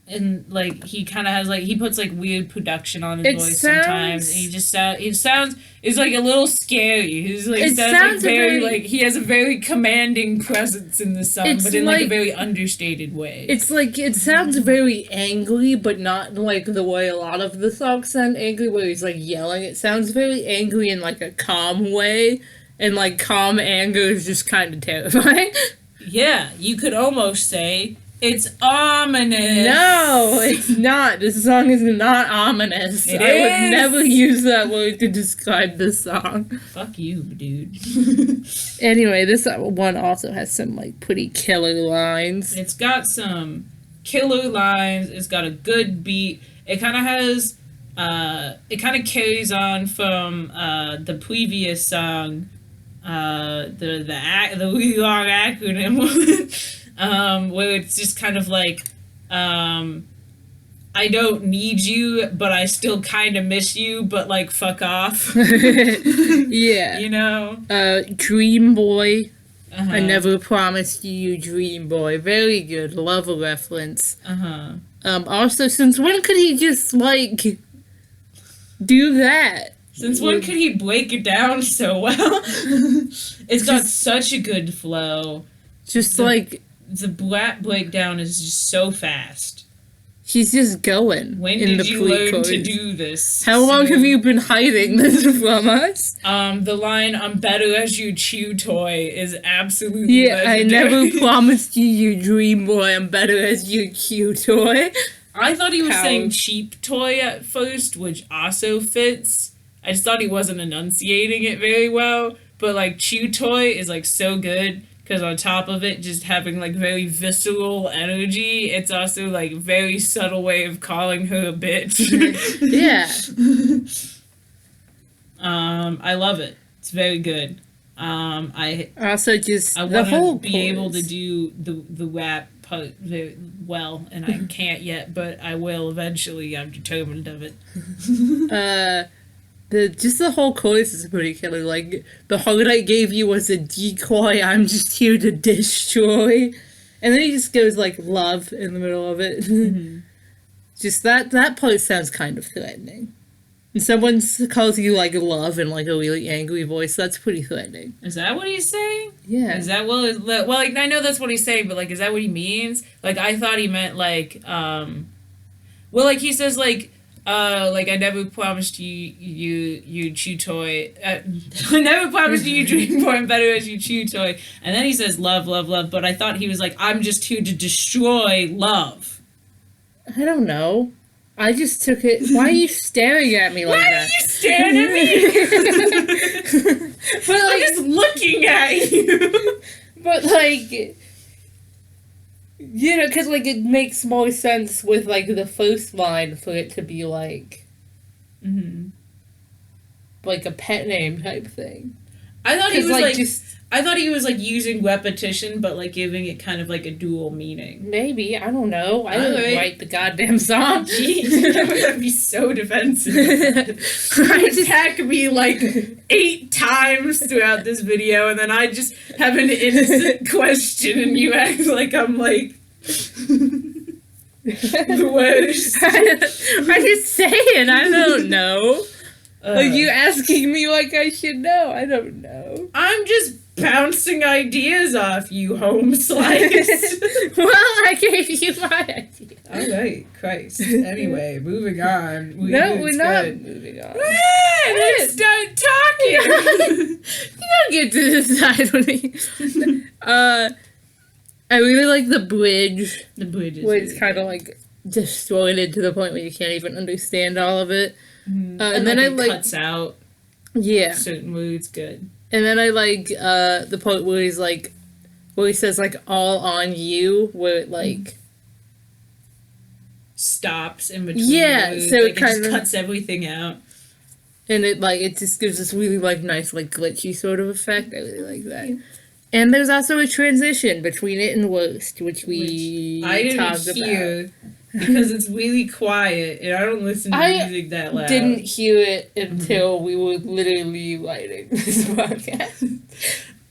and like he kind of has like he puts like weird production on his voice sometimes. And he sounds it's like a little scary. He's like sounds like very like he has a very commanding presence in the song, but in like a very understated way. It's like it sounds very angry, but not like the way a lot of the songs sound angry, where he's like yelling. It sounds very angry in like a calm way, and like calm anger is just kind of terrifying. Yeah, you could almost say. It's ominous. No, it's not. This song is not ominous. I would never use that word to describe this song. Fuck you, dude. Anyway, this one also has some like pretty killer lines. It's got some killer lines. It's got a good beat. It kind of has. It kind of carries on from the previous song. The really long acronym. Where it's just kind of like, I don't need you, but I still kind of miss you, but like, fuck off. Yeah. You know? Dream Boy. Uh-huh. I never promised you, Dream Boy. Very good. Love a reference. Uh-huh. Also, since when could he just, like, do that? Since when could he break it down so well? It's got such a good flow. Just like... The breakdown is just so fast. He's just going. When did you learn to do this? How long have you been hiding this from us? The line "I'm better as your chew toy" is absolutely legendary. I never promised you, you dream boy. I'm better as your chew toy. I thought he was saying cheap toy at first, which also fits. I just thought he wasn't enunciating it very well. But like chew toy is like so good. Because on top of it, just having, like, very visceral energy, it's also, like, very subtle way of calling her a bitch. Yeah. I love it. It's very good. I also just, I want to be able to do the rap part very well, and I can't yet, but I will eventually. I'm determined of it. The whole chorus is pretty killer. Like, the heart I gave you was a decoy, I'm just here to destroy. And then he just goes, like, love in the middle of it. Mm-hmm. Just that part sounds kind of threatening. And someone calls you, like, love in, like, a really angry voice, that's pretty threatening. Is that what he's saying? Yeah. Is that well, like, I know that's what he's saying, but, like, is that what he means? Like, I thought he meant, like, well, like, he says, like, like, I never promised you chew toy. I never promised you dream more and better as you chew toy. And then he says love, love, love. But I thought he was like, I'm just here to destroy love. I don't know. I just took it. Why are you staring at me like Why that? are you staring at me? But I'm like, just looking at you. but like, you know, because like it makes more sense with like the first line for it to be like, like a pet name type thing. I thought he was like just. I thought he was like using repetition, but like giving it kind of like a dual meaning. Maybe, I don't know. I didn't Alright. write the goddamn song. Jeez, that'd be so defensive. You attack me like 8 times throughout this video, and then I just have an innocent question, and you act like I'm like the worst. I'm just saying, I don't know. Like, you asking me like I should know. I don't know. I'm just bouncing ideas off you, home slice. Well, I gave you my idea. Alright, Christ. Anyway, moving on. We're not moving on. Let's start talking. You don't get to decide when I really like the bridge. The bridge is where it's kind of like distorted to the point where you can't even understand all of it. and then like I like cuts out certain words. Good. And then I like the part where he's like, where he says like all on you, where it like stops in between. Yeah, words. so Like, it it just kinda- cuts everything out. and it just gives this really like nice like glitchy sort of effect. I really like that. And there's also a transition between it and worst, which we I didn't talked hear because it's really quiet and I don't listen to I music that loud. Didn't hear it until we were literally writing this podcast.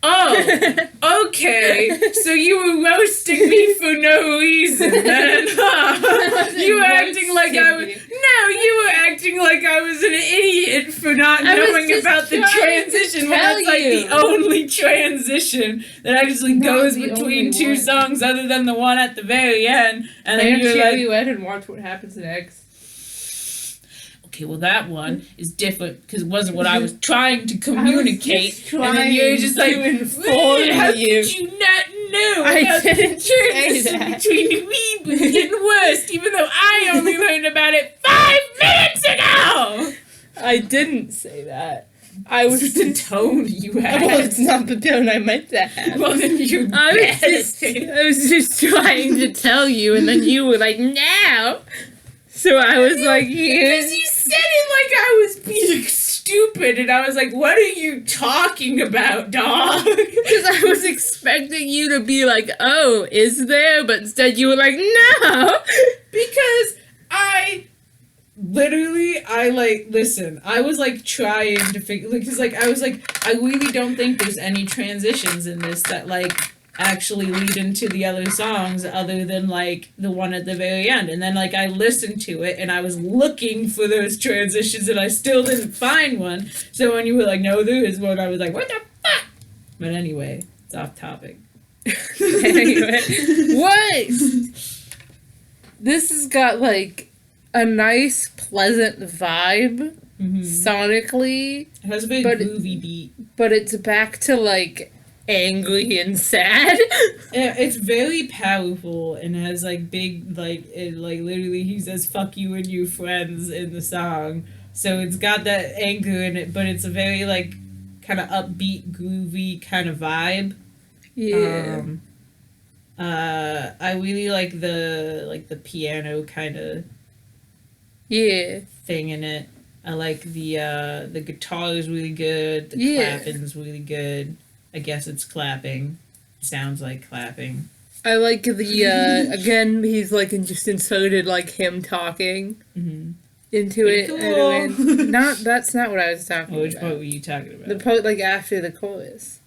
Oh, okay. So you were roasting me for no reason, then, huh? You were acting like I was. No, you were acting like I was an idiot for not I was knowing just about the trying to transition. When tell it's like you. the only transition that actually Not goes the between only two one. songs, other than the one at the very end. And then you're like, you in and watch what happens next. okay, well that one is different because it wasn't what I was trying to communicate. And then you're just like, inform how you. could you not know I about the didn't say transition that. between Weeb and getting worse, even though I only learned about it 5 minutes ago? I didn't say that. I was Just the tone you had. Well, it's not the tone I meant to have. Well, then you're I bad was just trying to tell you, and then you were like, "No." So I was like, Because you said it like I was being stupid, and I was like, what are you talking about, dog? Because I was expecting you to be like, "Oh, is there?" But instead you were like, "No." Because listen, I was like trying to figure, because like I was like, I really don't think there's any transitions in this that like actually lead into the other songs other than like the one at the very end. And then like I listened to it and I was looking for those transitions and I still didn't find one. So when you were like, no, there is one, I was like, what the fuck? But anyway, it's off topic. Anyway, what? This has got like a nice, pleasant vibe sonically, It has a very But- groovy beat. but it's back to like angry and sad. Yeah, it's very powerful and has like big literally he says fuck you and your friends in the song. So it's got that anger in it, but it's a very like kind of upbeat, groovy kind of vibe. Yeah. I really like the piano kind of Yeah. thing in it. I like the guitar is really good. The Yeah. clapping's really good. I guess it's clapping. Sounds like clapping. I like the, again, he's like just inserted like him talking into Pretty it. cool. And that's not what I was talking Which about. part were you talking about? The part like after the chorus.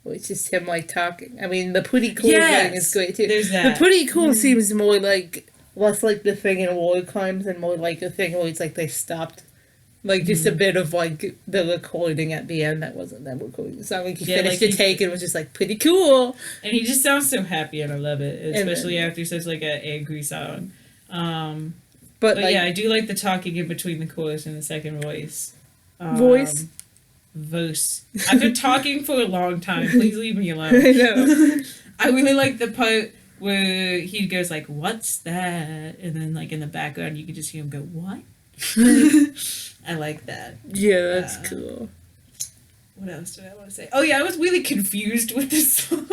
Where it's just him like talking. I mean, the pretty cool Yes, thing is great too. there's that. The pretty cool seems more like, less like the thing in War Crimes and more like the thing where it's like they stopped. Like just a bit of like the recording at the end that wasn't them recording the song. Like he finished like the take and was just like pretty cool. And he just sounds so happy and I love it. And Especially then- after such like an angry song. But But yeah, I do like the talking in between the chorus and the second voice. Voice? Verse. I've been talking for a long time. Please leave me alone. I know. I really like the part where he goes like, "What's that?" And then like in the background you can just hear him go, "What?" I like that. Yeah, that's cool. What else did I want to say? Oh yeah, I was really confused with this song.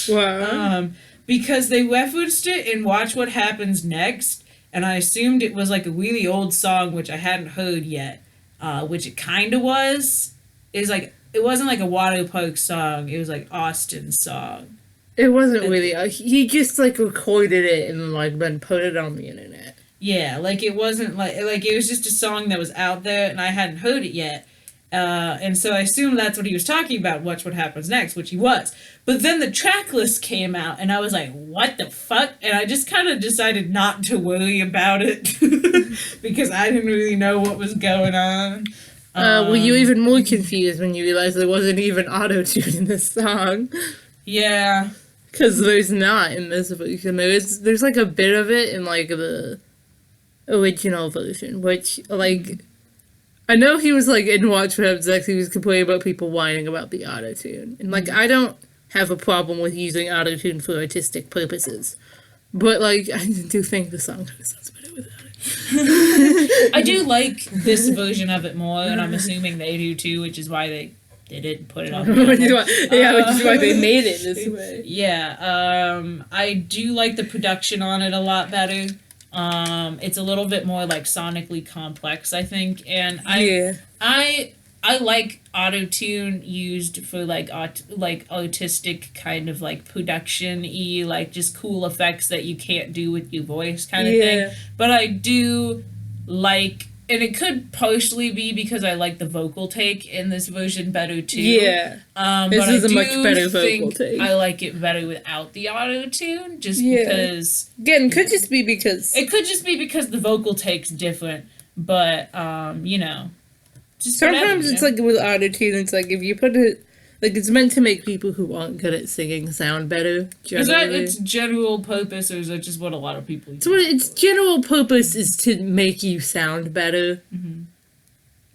Wow. Because they referenced it in Watch What Happens Next, and I assumed it was like a really old song which I hadn't heard yet, which it kind of was. It wasn't like a Waterpark song. It was like Austin's song. It wasn't really. He just like recorded it and like then put it on the internet. Yeah, like it wasn't like it was just a song that was out there and I hadn't heard it yet. And so I assumed that's what he was talking about, Watch What Happens Next, which he was. But then the track list came out and I was like, what the fuck? And I just kind of decided not to worry about it because I didn't really know what was going on. Were you even more confused when you realized there wasn't even auto-tune in this song? Yeah. Because there's not in this version. There's like a bit of it in like the original version, which like I know he was like in Watch What Happens Next, he was complaining about people whining about the auto-tune. And like I don't have a problem with using auto-tune for artistic purposes. But like I do think the song kind of sounds better without it. I do like this version of it more, and I'm assuming they do too, which is why they didn't put it on the album. which is why they made it this way. Yeah, I do like the production on it a lot better. It's a little bit more like sonically complex, I think, and I like auto-tune used for like artistic kind of like production-y, like just cool effects that you can't do with your voice kind of thing. But I do like, and it could partially be because I like the vocal take in this version better too. Yeah. This is a much better vocal take. I like it better without the auto-tune, just because. Again, could just be because. It could just be because the vocal take's different, but you know. Sometimes it's like with auto-tune, it's like if you put it, like it's meant to make people who aren't good at singing sound better. Is that its general purpose, or is that just what a lot of people use? So its general purpose is to make you sound better. Mm-hmm.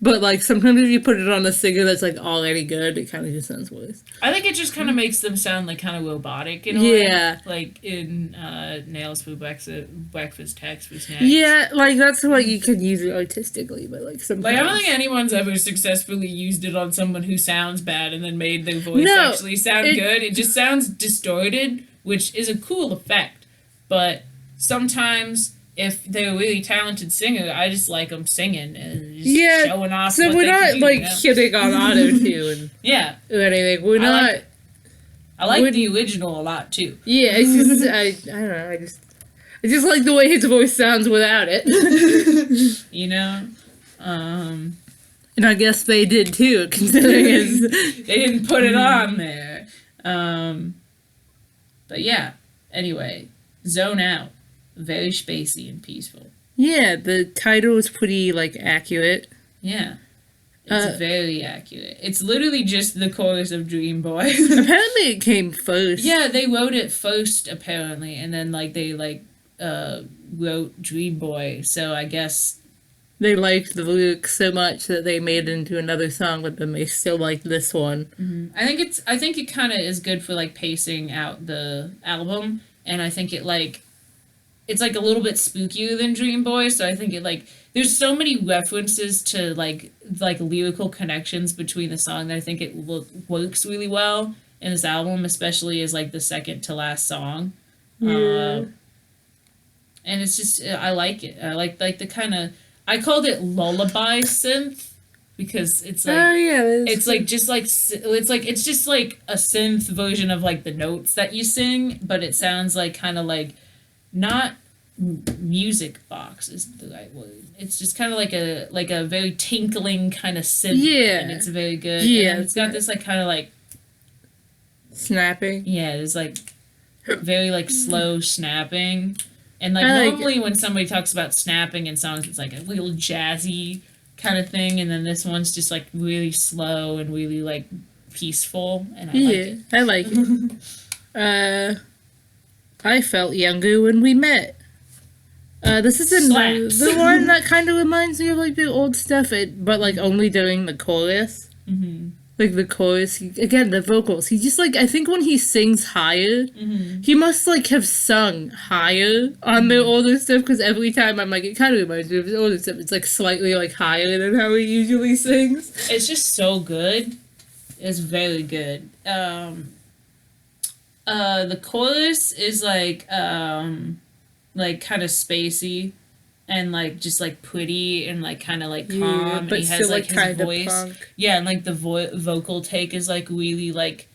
But like sometimes if you put it on a singer that's like already good, it kind of just sounds worse. I think it just kind of makes them sound like kind of robotic in a way. Like in Nails for Breakfast, Text for Snacks. Yeah, like that's what you can use it artistically, but like sometimes. Like I don't think anyone's ever successfully used it on someone who sounds bad and then made their voice actually sound good. It just sounds distorted, which is a cool effect. But sometimes, if they're a really talented singer, I just like them singing and just showing off. So we're not like hitting on auto-tune. Or anything. We're not. I like the original a lot too. Yeah, it's just I don't know. I just like the way his voice sounds without it. You know, and I guess they did too, considering they didn't put it on there. But yeah. Anyway, Zone Out. Very spacey and peaceful. Yeah, the title is pretty, like, accurate. Yeah. It's very accurate. It's literally just the chorus of Dream Boy. Apparently it came first. Yeah, they wrote it first, apparently, and then, like, they, like, wrote Dream Boy, so I guess... They liked the lyrics so much that they made it into another song, but then they still liked this one. Mm-hmm. I think it kind of is good for, like, pacing out the album, and I think it, like... It's, like, a little bit spookier than Dream Boy, so I think it, like... There's so many references to, like lyrical connections between the song that I think it works really well in this album, especially as, like, the second to last song. Yeah. And it's just... I like it. I like the kind of... I called it lullaby synth, because it's, like... Oh, yeah. It's, like, just, like... It's just, like, a synth version of, like, the notes that you sing, but it sounds like kind of, like... Not music box is the right word. It's just kind of like a very tinkling kind of synth. Yeah. And it's very good. Yeah. And it's got this like kind of like snapping. Yeah, it's like very like slow snapping. And like normally when somebody talks about snapping in songs, it's like a little jazzy kind of thing, and then this one's just like really slow and really like peaceful, and I like it. I like it. I felt younger when we met. This is Slaps. the one that kind of reminds me of like the old stuff, but like only during the chorus. Mm-hmm. Like the chorus, again, the vocals. He just like, I think when he sings higher, he must like have sung higher on their older stuff, because every time I'm like, it kind of reminds me of his older stuff. It's like slightly like higher than how he usually sings. It's just so good. It's very good. The chorus is like kind of spacey and like just like pretty and like kind of like calm, and but he has still, like his kind of voice. punk. Yeah, and like the vocal take is like really like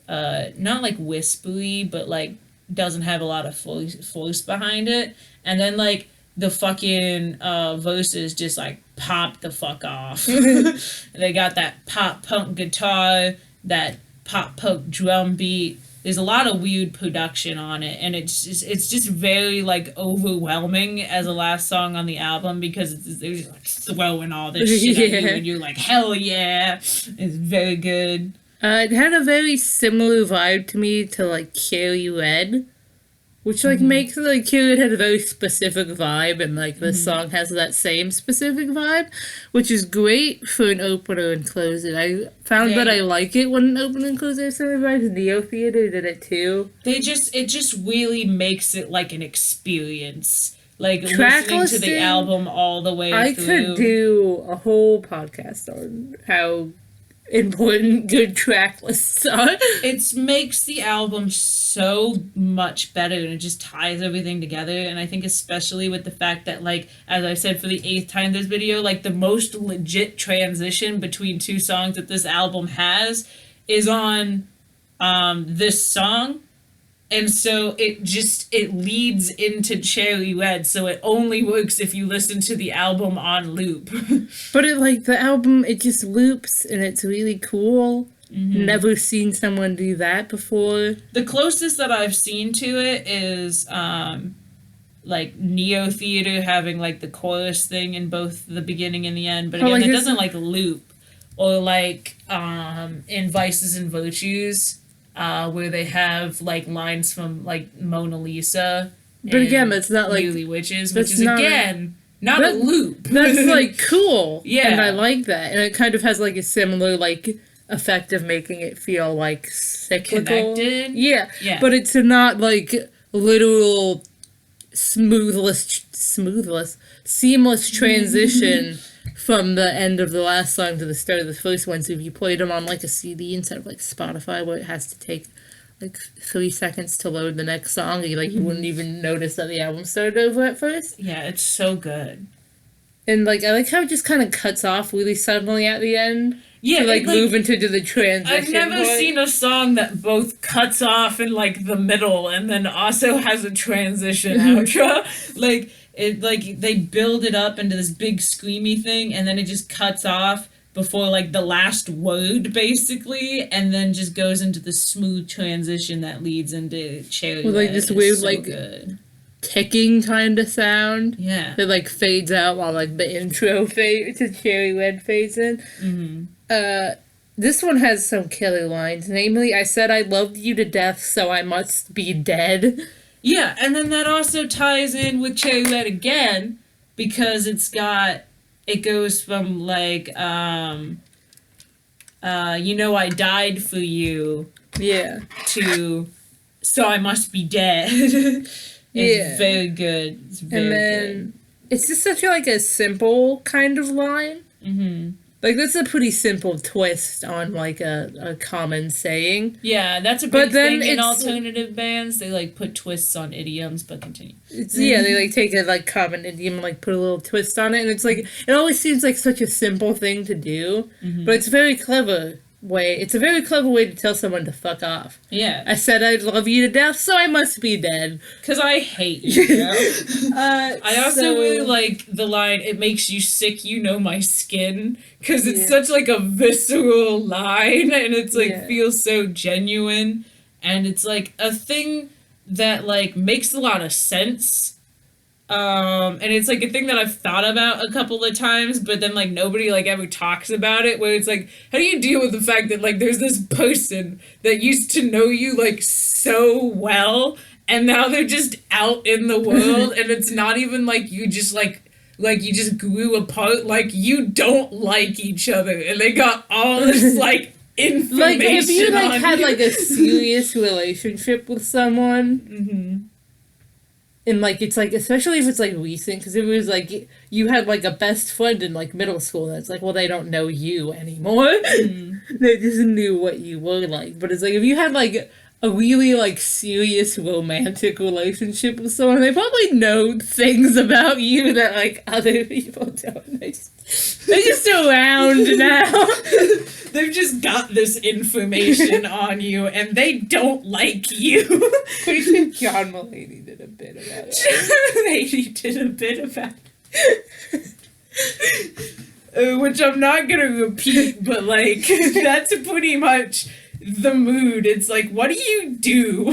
not like whispery, but like doesn't have a lot of force behind it. And then like the fucking verses just like pop the fuck off. They got that pop punk guitar, that pop punk drum beat. There's a lot of weird production on it, and it's just very like overwhelming as a last song on the album, because they're just like throwing all this shit at you, and you're like, hell yeah! It's very good. It had a very similar vibe to me to like Cherry Red, which like makes like Cherry Red had a very specific vibe, and like this song has that same specific vibe, which is great for an opener and closer. I found that I like it when an opener and closer are similar vibes. Neo Theater did it too. It just really makes it like an experience. Like Track listening to the listing, album all the way I through. could do a whole podcast on how important good track lists are. It makes the album so much better, and it just ties everything together. And I think especially with the fact that, like, as I said for the 8th time this video, like the most legit transition between two songs that this album has is on this song. And so it leads into Cherry Red, so it only works if you listen to the album on loop. But it like the album, it just loops, and it's really cool. Never seen someone do that before. The closest that I've seen to it is like Neo Theater having like the chorus thing in both the beginning and the end, but again, like it doesn't like loop. Or like in Vices and Virtues, where they have like lines from like Mona Lisa. But again, that's not like Newly Witches, which is not again not a loop. That's like cool. Yeah. And I like that. And it kind of has like a similar like effect of making it feel like cyclical. Connected? Yeah. Yeah. But it's not like literal seamless transition from the end of the last song to the start of the first one. So if you played them on like a CD instead of like Spotify, where it has to take like 3 seconds to load the next song, you wouldn't even notice that the album started over at first. Yeah, it's so good. And like I like how it just kind of cuts off really suddenly at the end. Yeah, to like move into the transition. I've never seen a song that both cuts off in like the middle and then also has a transition outro. Like it, like they build it up into this big screamy thing, and then it just cuts off before like the last word basically, and then just goes into the smooth transition that leads into Cherry Red. With like this weird so like good. ticking kind of sound. Yeah. That like fades out while like the intro fade to Cherry Red fades in. This one has some killer lines. Namely, I said I loved you to death, so I must be dead. Yeah, and then that also ties in with Cherry Red again, because it goes from like, you know I died for you. Yeah. To, so I must be dead. It's very good. It's very good. It's just such a simple kind of line. Like, that's a pretty simple twist on, like, a common saying. Yeah, that's a big thing in alternative bands. They, like, put twists on idioms, but continue. Yeah, they, like, take a, like, common idiom and, like, put a little twist on it. And it's, like, it always seems like such a simple thing to do. But it's very clever. It's a very clever way to tell someone to fuck off. Yeah. I said I'd love you to death, so I must be dead. Because I hate you. I also really like the line, it makes you sick, you know my skin. Because it's such like a visceral line, and it's like feels so genuine. And it's like a thing that like makes a lot of sense. And it's like a thing that I've thought about a couple of times, but then like nobody like ever talks about it, where it's like, how do you deal with the fact that like there's this person that used to know you like so well, and now they're just out in the world, and it's not even like you just you just grew apart. Like, you don't like each other, and they got all this like information. Like, if you on had you. like a serious relationship with someone, Mm-hmm. and like it's like, especially if it's like recent, because it was like you had like a best friend in like middle school, and it's like, well, they don't know you anymore. Mm-hmm. They just knew what you were like. But it's like, if you had like a really like serious romantic relationship with someone, they probably know things about you that like other people don't. They're just around now. They've just got this information on you, and they don't like you. I think John Mulaney did a bit about it. Mulaney did a bit about it. Which I'm not gonna repeat, but like, that's pretty much the mood. It's like, what do you do?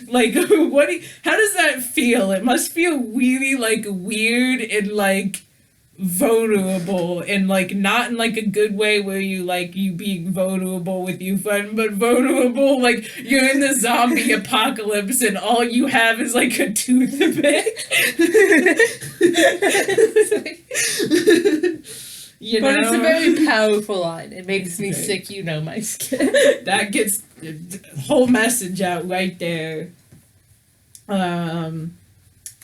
Like, how does that feel? It must feel really like weird and like vulnerable, and like not in like a good way where you being vulnerable with your friend, but vulnerable like you're in the zombie apocalypse and all you have is like a toothpick. You know? But it's a very powerful line. It makes me sick, you know my skin. That gets the whole message out right there.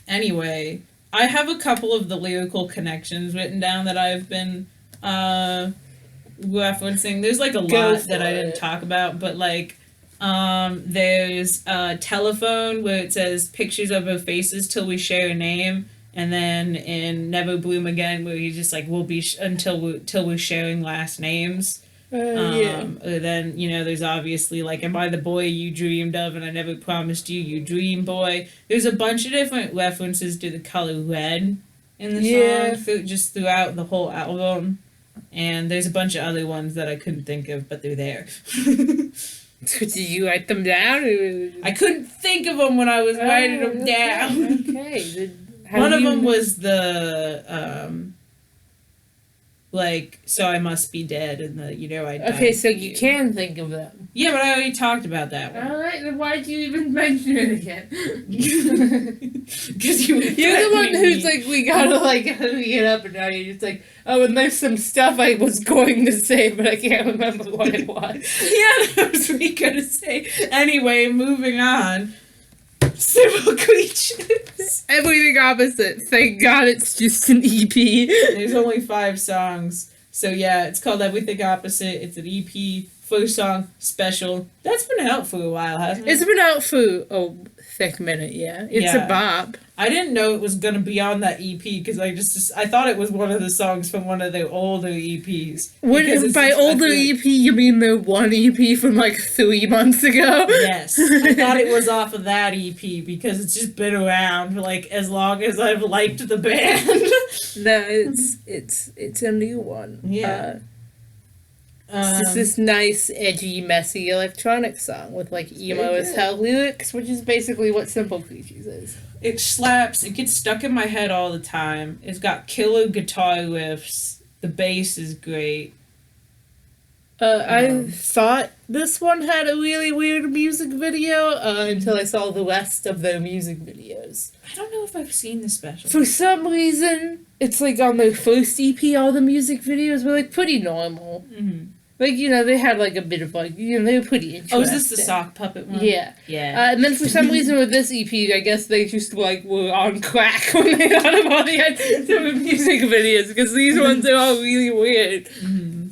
Anyway, I have a couple of the lyrical connections written down that I've been referencing. There's like a lot that I didn't talk about, but like there's Telephone, where it says pictures of our faces till we share a name, and then in Never Bloom Again, where he's just like, we'll be till we're sharing last names. Yeah. Then, you know, there's obviously like, am I the boy you dreamed of, and I never promised you, you dream boy. There's a bunch of different references to the color red in the song, just throughout the whole album. And there's a bunch of other ones that I couldn't think of, but they're there. Did you write them down? I couldn't think of them when I was writing them down. Okay. One of them was the like, so I must be dead, and the, you know, I died. Okay, so you can think of them. Yeah, but I already talked about that one. Alright, then why'd you even mention it again? Because you're the one who's like, we gotta like hurry it up, and now you're just like, oh, and there's some stuff I was going to say, but I can't remember what it was. Yeah, that was what you gonna say. Anyway, moving on. Civil Creatures. Everything opposite. Thank God it's just an EP. There's only 5 songs. So yeah, it's called Everything Opposite. It's an EP. First song, Special. That's been out for a while, hasn't it? It's been out for a thick minute, yeah. It's a bop. I didn't know it was gonna be on that EP because I thought it was one of the songs from one of their older EPs. By older EP, you mean the one EP from like 3 months ago? Yes, I thought it was off of that EP because it's just been around for like as long as I've liked the band. No, it's a new one. Yeah. It's just this nice, edgy, messy electronic song with like emo as hell lyrics, which is basically what Simple Creatures is. It slaps. It gets stuck in my head all the time. It's got killer guitar riffs. The bass is great. I thought this one had a really weird music video until I saw the rest of their music videos. I don't know if I've seen the special. For some reason, it's like on their first EP, all the music videos were like pretty normal. Mm-hmm. Like, you know, they had like a bit of like, you know, they were pretty interesting. Oh, is this the sock puppet one? Yeah. Yeah. And then for some reason with this EP, I guess they just like were on crack when they thought about the idea of music videos, because these ones are all really weird. Mm-hmm.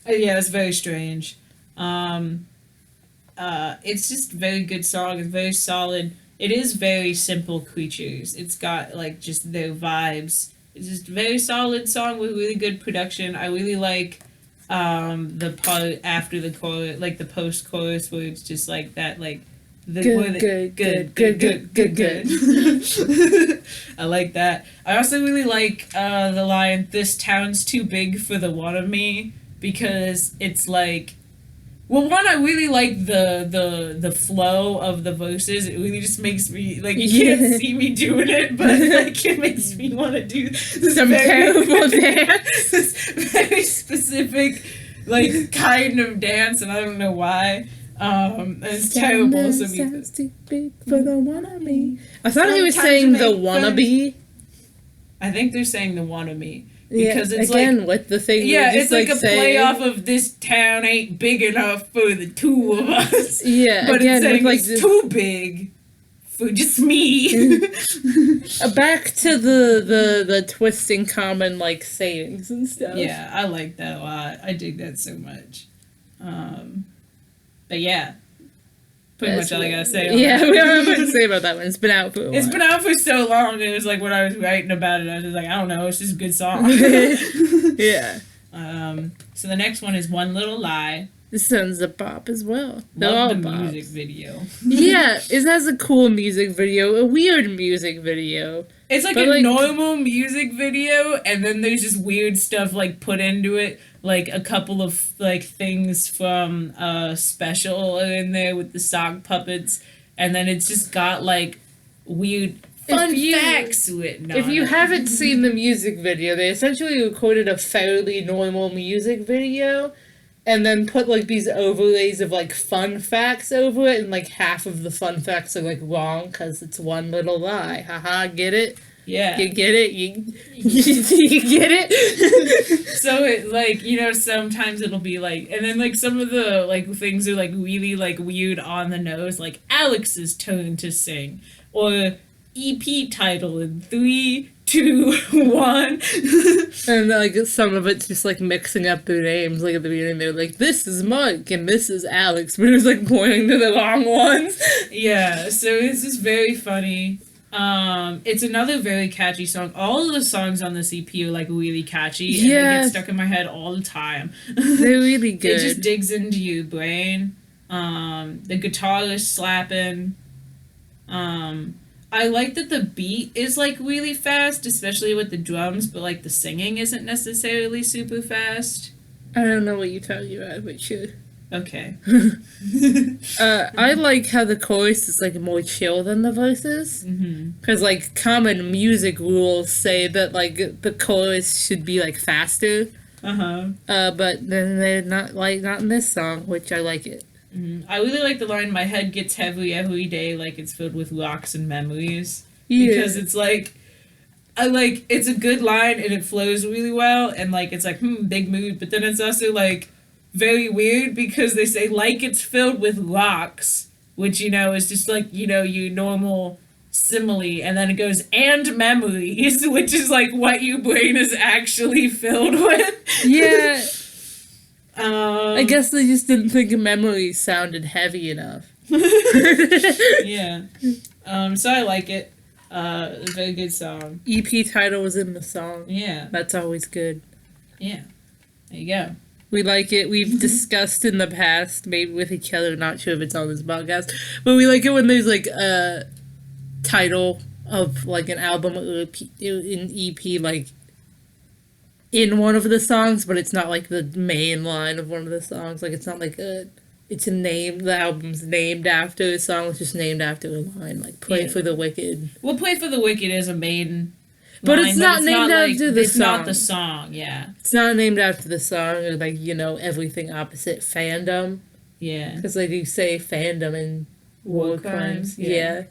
Yeah, it's very strange. It's just a very good song. It's very solid. It is very Simple Creatures. It's got like just their vibes. It's just a very solid song with really good production. I really like the part after the chorus, like the post chorus, where it's just like that, like the good. I like that. I also really like the line, "This town's too big for the one of me," because it's like, well, one, I really like the flow of the verses. It really just makes me, like, you can't see me doing it, but like it makes me want to do this Some terrible dance. This very specific, like, kind of dance, and I don't know why. It's terrible. So sounds too big for the wannabe. I thought he was saying the wannabe. I think they're saying the wannabe. Because it's again, with the thing. Yeah, it's like a play off of this town ain't big enough for the two of us. Yeah, but again, it's saying like it's too big for just me. Back to the twisting common like sayings and stuff. Yeah, I like that a lot. I dig that so much. But yeah. Pretty much all I gotta say. Yeah, we don't have much to say about that one. It's been out for a while. It's been out for so long. It was like when I was writing about it, I was just like, I don't know, it's just a good song. Yeah. So the next one is One Little Lie. This sounds a bop as well. Love the music video. Yeah, it has a cool music video, a weird music video. It's like a normal music video, and then there's just weird stuff like put into it, like a couple of like things from special in there with the sock puppets, and then it's just got like weird fun facts written on it. If you haven't seen the music video, they essentially recorded a fairly normal music video, and then put like these overlays of like fun facts over it, and like half of the fun facts are like wrong because it's one little lie. Haha, get it? Yeah. You get it? You get it? So it like, you know, sometimes it'll be like, and then like some of the like things are like really like weird on the nose, like Alex's turn to sing, or EP title in 3, 2, 1. And like some of it's just like mixing up their names. Like at the beginning, they're like, "This is Mike and this is Alex," but it was like pointing to the wrong ones. Yeah, so it's just very funny. It's another very catchy song. All of the songs on this EP are like really catchy, and they get stuck in my head all the time. They're really good. It just digs into your brain. The guitar is slapping. I like that the beat is like really fast, especially with the drums, but like the singing isn't necessarily super fast. I don't know what you're talking about, but sure. Okay. I like how the chorus is like more chill than the verses, because like common music rules say that like the chorus should be like faster. But then they're not in this song, which I like it. I really like the line, "My head gets heavy every day like it's filled with rocks and memories." Yeah. Because it's like, it's a good line and it flows really well, and like it's like, big mood, but then it's also like very weird because they say like it's filled with rocks, which, you know, is just like, you know, your normal simile, and then it goes, and memories, which is like what your brain is actually filled with. Yeah. I guess they just didn't think memories sounded heavy enough. Yeah. So I like it. A very good song. EP title was in the song. Yeah. That's always good. Yeah. There you go. We like it. We've discussed in the past, maybe with each other, not sure if it's on this podcast, but we like it when there's like a title of like an album or an EP like in one of the songs, but it's not like the main line of one of the songs. Like it's not like it's a name, the album's named after a song, it's just named after a line, like Pray for the Wicked. Well, Pray for the Wicked is a main but line, it's not named after the song. It's not the song, yeah. It's not named after the song, or like, you know, everything opposite Fandom. Yeah. Because they do say Fandom in War Crimes. Yeah.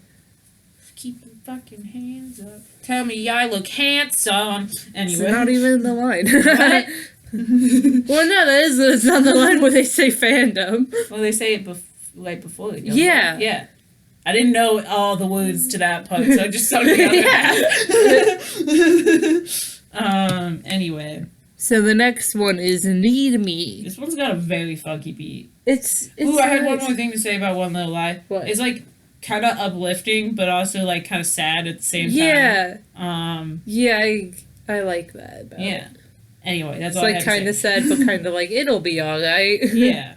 Keep your fucking hands up. Tell me I look handsome. Anyway. It's not even the line. What? Well, no, it's not the line where they say Fandom. Well, they say it right before it. Yeah. They? Yeah. I didn't know all the words to that part, so I just sung the other half. Anyway. So the next one is Need Me. This one's got a very funky beat. It's Ooh, I had one more thing to say about One Little Lie. What? It's like kind of uplifting, but also like kind of sad at the same time. Yeah. I like that. Yeah. Anyway, that's it's all I like kind of sad, but kind of like it'll be all right. Yeah.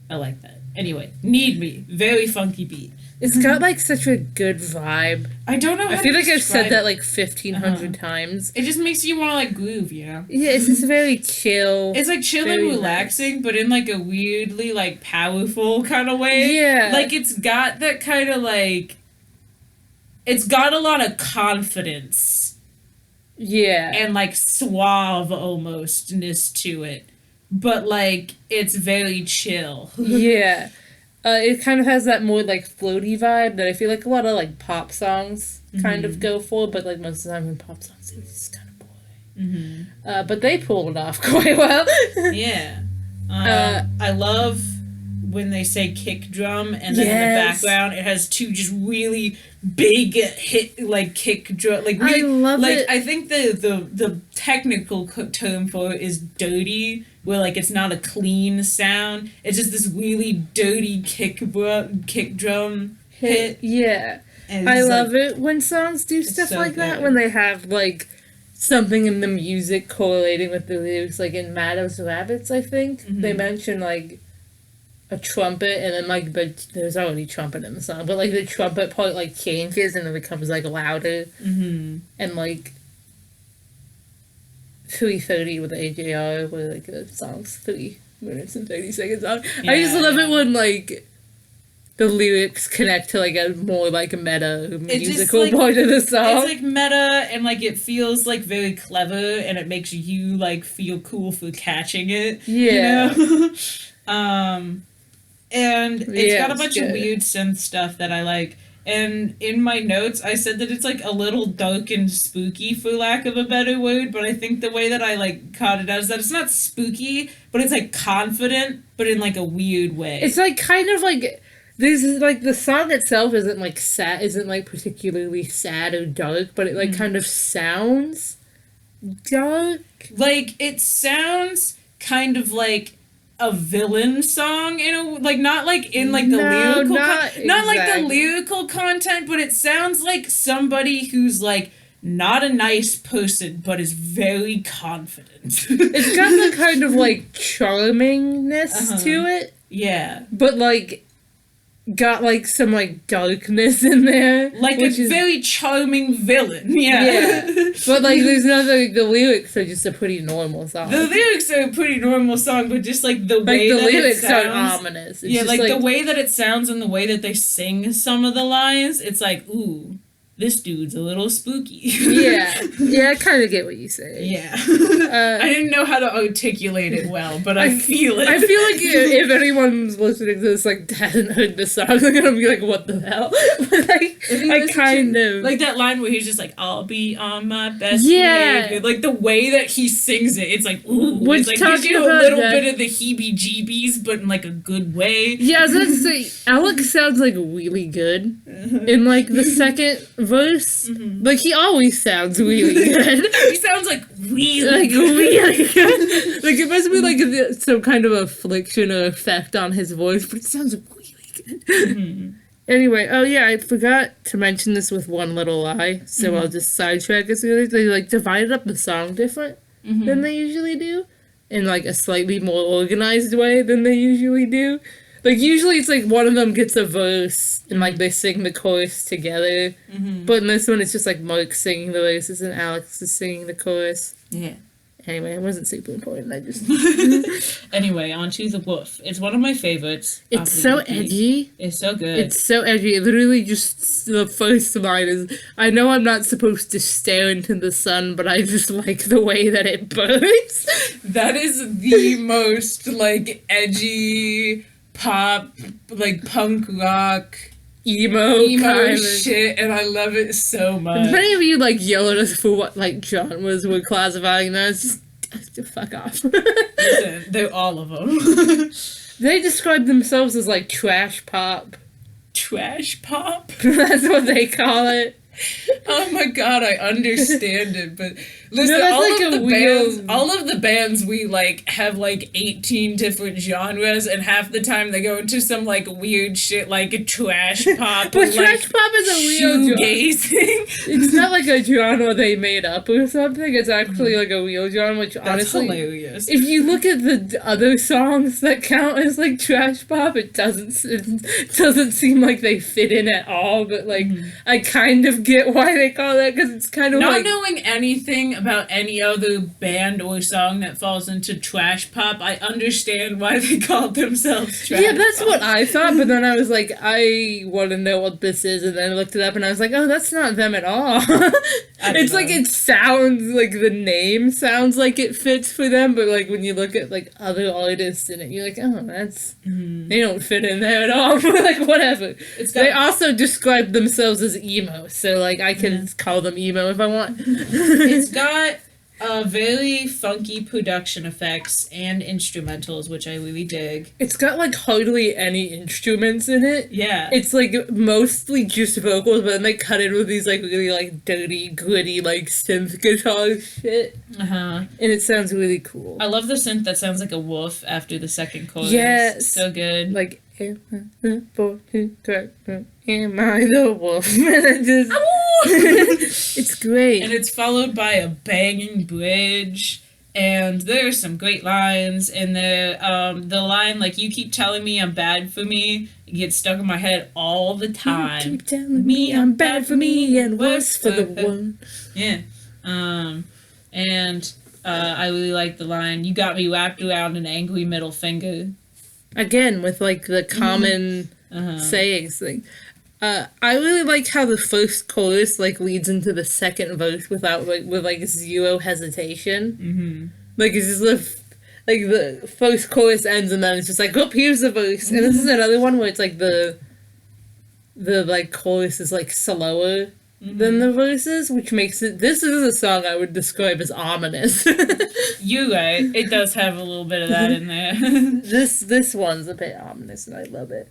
I like that. Anyway, Need Me. Very funky beat. It's got like such a good vibe. I don't know how I feel like I've said that it. like 1,500 times. It just makes you want to like groove, you know? Yeah, it's just very chill. It's like chill and relaxing, nice. But in like a weirdly like powerful kind of way. Yeah. Like it's got that kind of like, it's got a lot of confidence. Yeah. And like suave almostness to it. But like it's very chill. Yeah. It kind of has that more, like, floaty vibe that I feel like a lot of, like, pop songs kind of go for, but, like, most of the time in pop songs, it's kind of boring. But they pulled it off quite well. Yeah. I love when they say kick drum, and then in the background it has two just really big kick drum. Like, I love it. I think the technical term for it is dirty, where like it's not a clean sound. It's just this really dirty kick drum hit. Yeah. I love it when songs do stuff like that, when they have like something in the music correlating with the lyrics. Like in Maddo's Rabbits, I think they mention like a trumpet, and then like there's already trumpet in the song, but like the trumpet part like changes and it becomes like louder, and like 3:30 with AJR, where like the song's 3 minutes and 30 seconds long. Yeah. I just love it when like the lyrics connect to like a more like meta musical part of the song. It's like meta, and like it feels like very clever, and it makes you like feel cool for catching it. Yeah. You know? And it's got a bunch of weird synth stuff that I like. And in my notes, I said that it's like a little dark and spooky, for lack of a better word. But I think the way that I like caught it out is that it's not spooky, but it's like confident, but in like a weird way. It's like kind of like there's like the song itself isn't like sad, isn't like particularly sad or dark, but it like kind of sounds dark. Like it sounds kind of like a villain song, in a like, not like in like the lyrical not like the lyrical content, but it sounds like somebody who's like not a nice person but is very confident. It's got the kind of like charmingness to it, but like got like some like darkness in there, like a very charming villain. But like there's nothing. The lyrics are just a pretty normal song. The lyrics are a pretty normal song, but just like the way the that lyrics it sounds, are ominous. It's like the way that it sounds and the way that they sing some of the lines, it's like, ooh, this dude's a little spooky. I kind of get what you say. I didn't know how to articulate it well, but I feel it. I feel like if anyone's listening to this like hasn't heard the song, they're gonna be like, "What the hell?" But like, I kind of like that line where he's just like, "I'll be on my best behavior." Like the way that he sings it, it's like, ooh, it's like gives you a little bit of the heebie-jeebies, but in like a good way. Yeah, I was gonna say, Alex sounds like really good in like the second verse. Like he always sounds really good. He sounds like really good. Like it must be like some kind of affliction or effect on his voice, but it sounds really good. Anyway, I forgot to mention this with one little lie, so I'll just sidetrack us. They like divided up the song different than they usually do, in like a slightly more organized way than they usually do. Like, usually it's like one of them gets a verse and like they sing the chorus together. But in this one, it's just like Mark singing the verses and Alex is singing the chorus. Yeah. Anyway, it wasn't super important. I just. Anyway, on to The Wolf. It's one of my favorites. It's so edgy. It's so good. It's so edgy. It literally just, the first line is, I know I'm not supposed to stare into the sun, but I just like the way that it burns. That is the most, like, edgy pop, like, punk rock, emo kind of shit, and I love it so much. If any of you like yell at us for what like genres we're classifying those, just fuck off. Listen, they're all of them. They describe themselves as like trash pop. Trash pop? That's what they call it. Oh my god, I understand it, but listen, all of the bands we like have like 18 different genres, and half the time they go into some like weird shit like a trash pop. But trash pop is a real shoegazing. It's not like a genre they made up or something. It's actually like a real genre, which honestly, hilarious. If you look at the other songs that count as like trash pop, it doesn't seem like they fit in at all. But like, I kind of get why they call that, because it's kind of not like knowing anything about any other band or song that falls into trash pop. I understand why they called themselves trash Yeah, that's pop. what I thought, but then I was like, I want to know what this is, and then I looked it up, and I was like, oh, that's not them at all. It's like, it sounds like the name sounds like it fits for them, but like when you look at like other artists in it, you're like, oh, that's, they don't fit in there at all, but like, whatever. They also describe themselves as emo, so like, I can call them emo if I want. It's got very funky production effects and instrumentals, which I really dig. It's got like hardly any instruments in it. Yeah. It's like mostly just vocals, but then they cut in with these like really like dirty, gritty like synth guitar shit. Uh-huh. And it sounds really cool. I love the synth that sounds like a wolf after the second chorus. Yes. So good. Like, am I the wolf? And it just, it's great. And it's followed by a banging bridge. And there are some great lines in there. The line, like, you keep telling me I'm bad for me, it gets stuck in my head all the time. You keep telling me I'm bad for me and worse for the one. Yeah. I really like the line, you got me wrapped around an angry middle finger. Again, with, like, the common sayings thing. I really like how the first chorus, like, leads into the second verse with zero hesitation. Mm-hmm. Like, it's just the first chorus ends and then it's just like, oh, here's the verse. And this is another one where it's, like, the like, chorus is, like, slower than the verses, which makes it... This is a song I would describe as ominous. You're right. It does have a little bit of that in there. This one's a bit ominous, and I love it.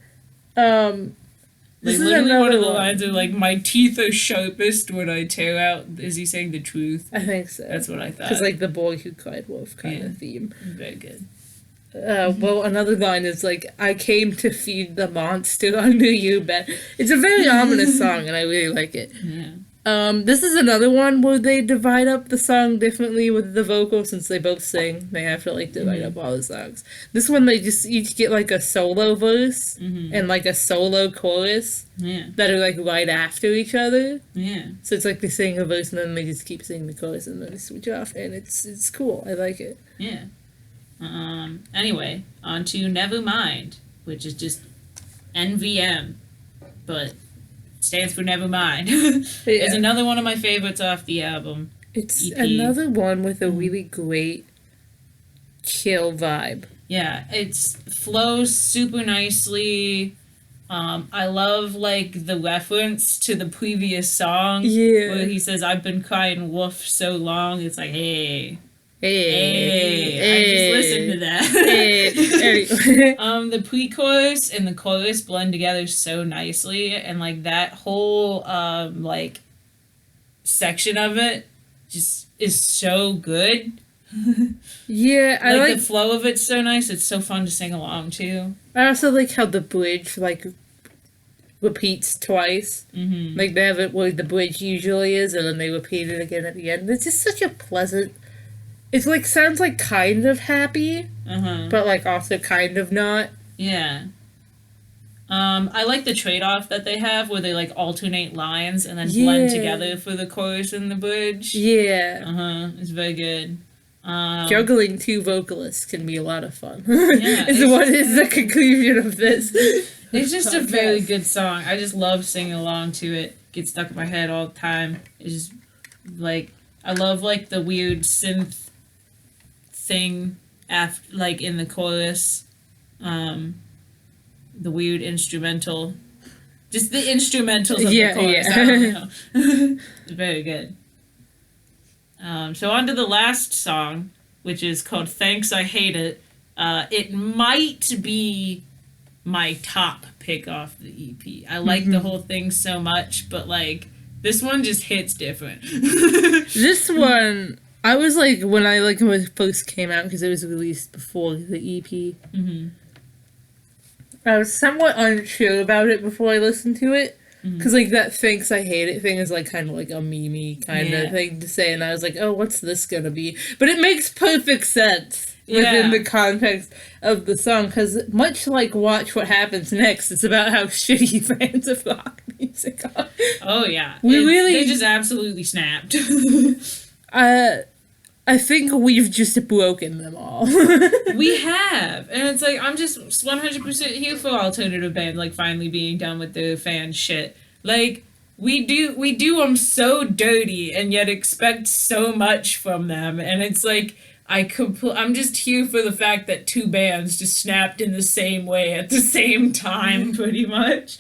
Like, literally one of the lines are like, my teeth are sharpest when I tear out... Is he saying the truth? I think so. That's what I thought. Because, like, the boy who cried wolf kind of theme. Very good. Well, another line is like, I came to feed the monster under your bed. It's a very ominous song, and I really like it. Yeah. This is another one where they divide up the song differently with the vocal, since they both sing. They have to, like, divide up all the songs. This one, they just each get, like, a solo verse and, like, a solo chorus that are, like, right after each other. Yeah. So it's like they sing a verse, and then they just keep singing the chorus, and then they switch off, and it's cool. I like it. Yeah. Anyway, on to Nevermind, which is just NVM, but stands for Nevermind. It's another one of my favorites off the album. It's EP. another one with a really great chill vibe. Yeah, it flows super nicely. I love, like, the reference to the previous song where he says, I've been crying wolf so long. It's like, hey, I just listened to that. The pre-chorus and the chorus blend together so nicely, and like that whole like section of it just is so good. Yeah, I like the flow of it's so nice. It's so fun to sing along to. I also like how the bridge like repeats twice. Mm-hmm. Like they have it where the bridge usually is, and then they repeat it again at the end. It's just such a pleasant. It's like sounds like kind of happy, but like also kind of not. Yeah. I like the trade-off that they have where they like alternate lines and then blend together for the chorus and the bridge. Yeah. It's very good. Juggling two vocalists can be a lot of fun. Is the conclusion of this. It's just a very good song. I just love singing along to it. Gets stuck in my head all the time. It's just like I love like the weird synth thing after like in the chorus. The weird instrumental. Just the instrumentals of the chorus. I don't know. It's very good. So on to the last song, which is called Thanks, I Hate It. It might be my top pick off the EP. I like the whole thing so much, but like this one just hits different. This one, I was like, when it first came out, because it was released before the EP, I was somewhat unsure about it before I listened to it. Because, like, that Thanks, I Hate It thing is, like, kind of like a meme-y kind of thing to say, and I was like, oh, what's this gonna be? But it makes perfect sense within the context of the song, because much like Watch What Happens Next, it's about how shitty fans of rock music are. Oh, yeah. They just absolutely snapped. I think we've just broken them all. We have, and it's like I'm just 100% here for alternative band, like finally being done with the fan shit. Like we do them so dirty, and yet expect so much from them, and it's like I'm just here for the fact that two bands just snapped in the same way at the same time, pretty much.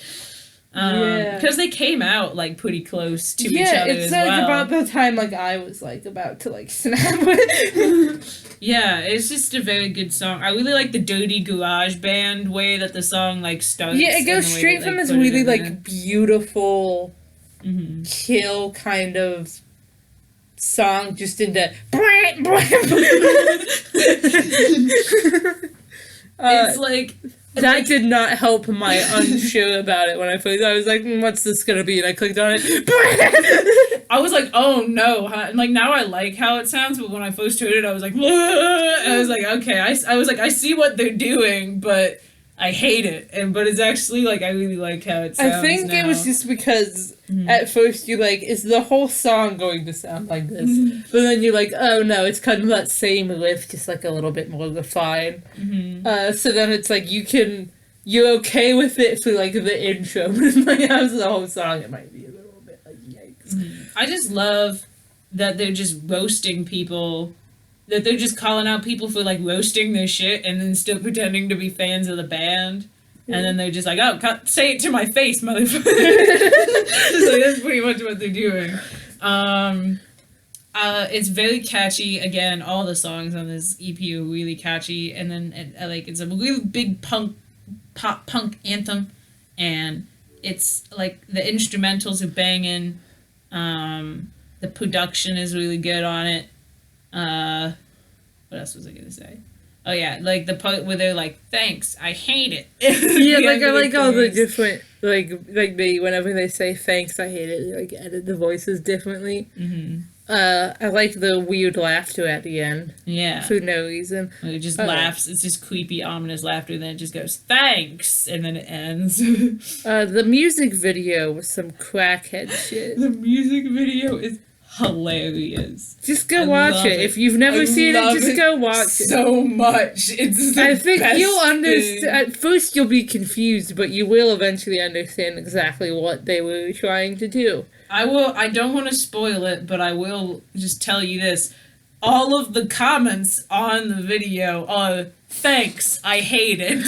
Because they came out like pretty close to each other it's as like well. about the time like I was like about to like snap with. Yeah, it's just a very good song. I really like the dirty garage band way that the song like starts. Yeah, it goes and the way straight that, from like, this put it really in like there. beautiful Mhm. kill kind of song just into It's like that did not help my unsure about it when I first. I was like, "What's this gonna be?" And I clicked on it. I was like, oh no, and like now I like how it sounds, but when I first heard it, I was like, and I was like, okay, I was like, I see what they're doing, but I hate it, but it's actually like I really like how it sounds. I think now. it was just because at first you're like, is the whole song going to sound like this? But then you're like, oh no, it's kind of that same riff, just like a little bit more refined. So then it's like you're okay with it for like the intro, but like as the whole song, it might be a little bit like yikes. I just love that they're just roasting people. That they're just calling out people for like roasting their shit and then still pretending to be fans of the band. And then they're just like, oh, say it to my face, motherfucker. So that's pretty much what they're doing. It's very catchy. Again, all the songs on this EP are really catchy. And then it's a really big pop punk anthem. And it's like the instrumentals are banging. The production is really good on it. What else was I gonna say? Oh yeah, like the part where they're like, "Thanks, I hate it." Yeah, like I like all the different like they whenever they say thanks, I hate it. They like edit the voices differently. I like the weird laughter at the end. Yeah, for no reason. it just laughs. It's just creepy, ominous laughter. And then it just goes thanks, and then it ends. The music video was some crackhead shit. The music video is hilarious. Just go watch it. If you've never seen it, just go watch it. So much. It's the I think best you'll understand. thing. At first, you'll be confused, but you will eventually understand exactly what they were trying to do. I don't want to spoil it, but I will just tell you this. All of the comments on the video are, thanks, I hate it.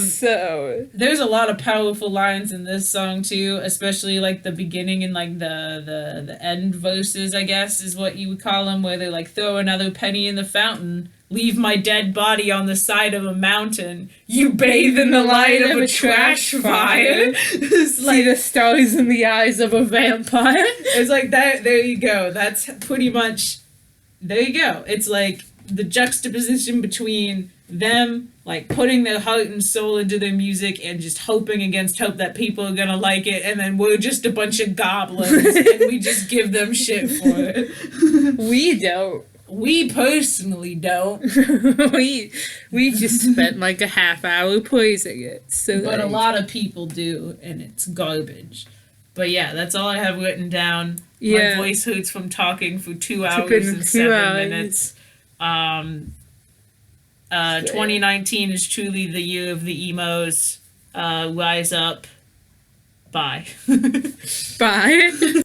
So there's a lot of powerful lines in this song too, especially like the beginning and like the end verses, I guess is what you would call them, where they like throw another penny in the fountain, leave my dead body on the side of a mountain, you bathe in the light of a trash fire. It's like see the stars in the eyes of a vampire. it's like that. There you go. That's pretty much. There you go. It's like the juxtaposition between them like putting their heart and soul into their music and just hoping against hope that people are gonna like it, and then we're just a bunch of goblins and we just give them shit for it. We don't. We personally don't, we just spent like a half hour praising it. So but a lot of people do, and it's garbage. But yeah, that's all I have written down. Yeah. My voice hurts from talking for 2 Took hours in and 2 7 hours. minutes. 2019 is truly the year of the emos. Rise up. Bye. Bye.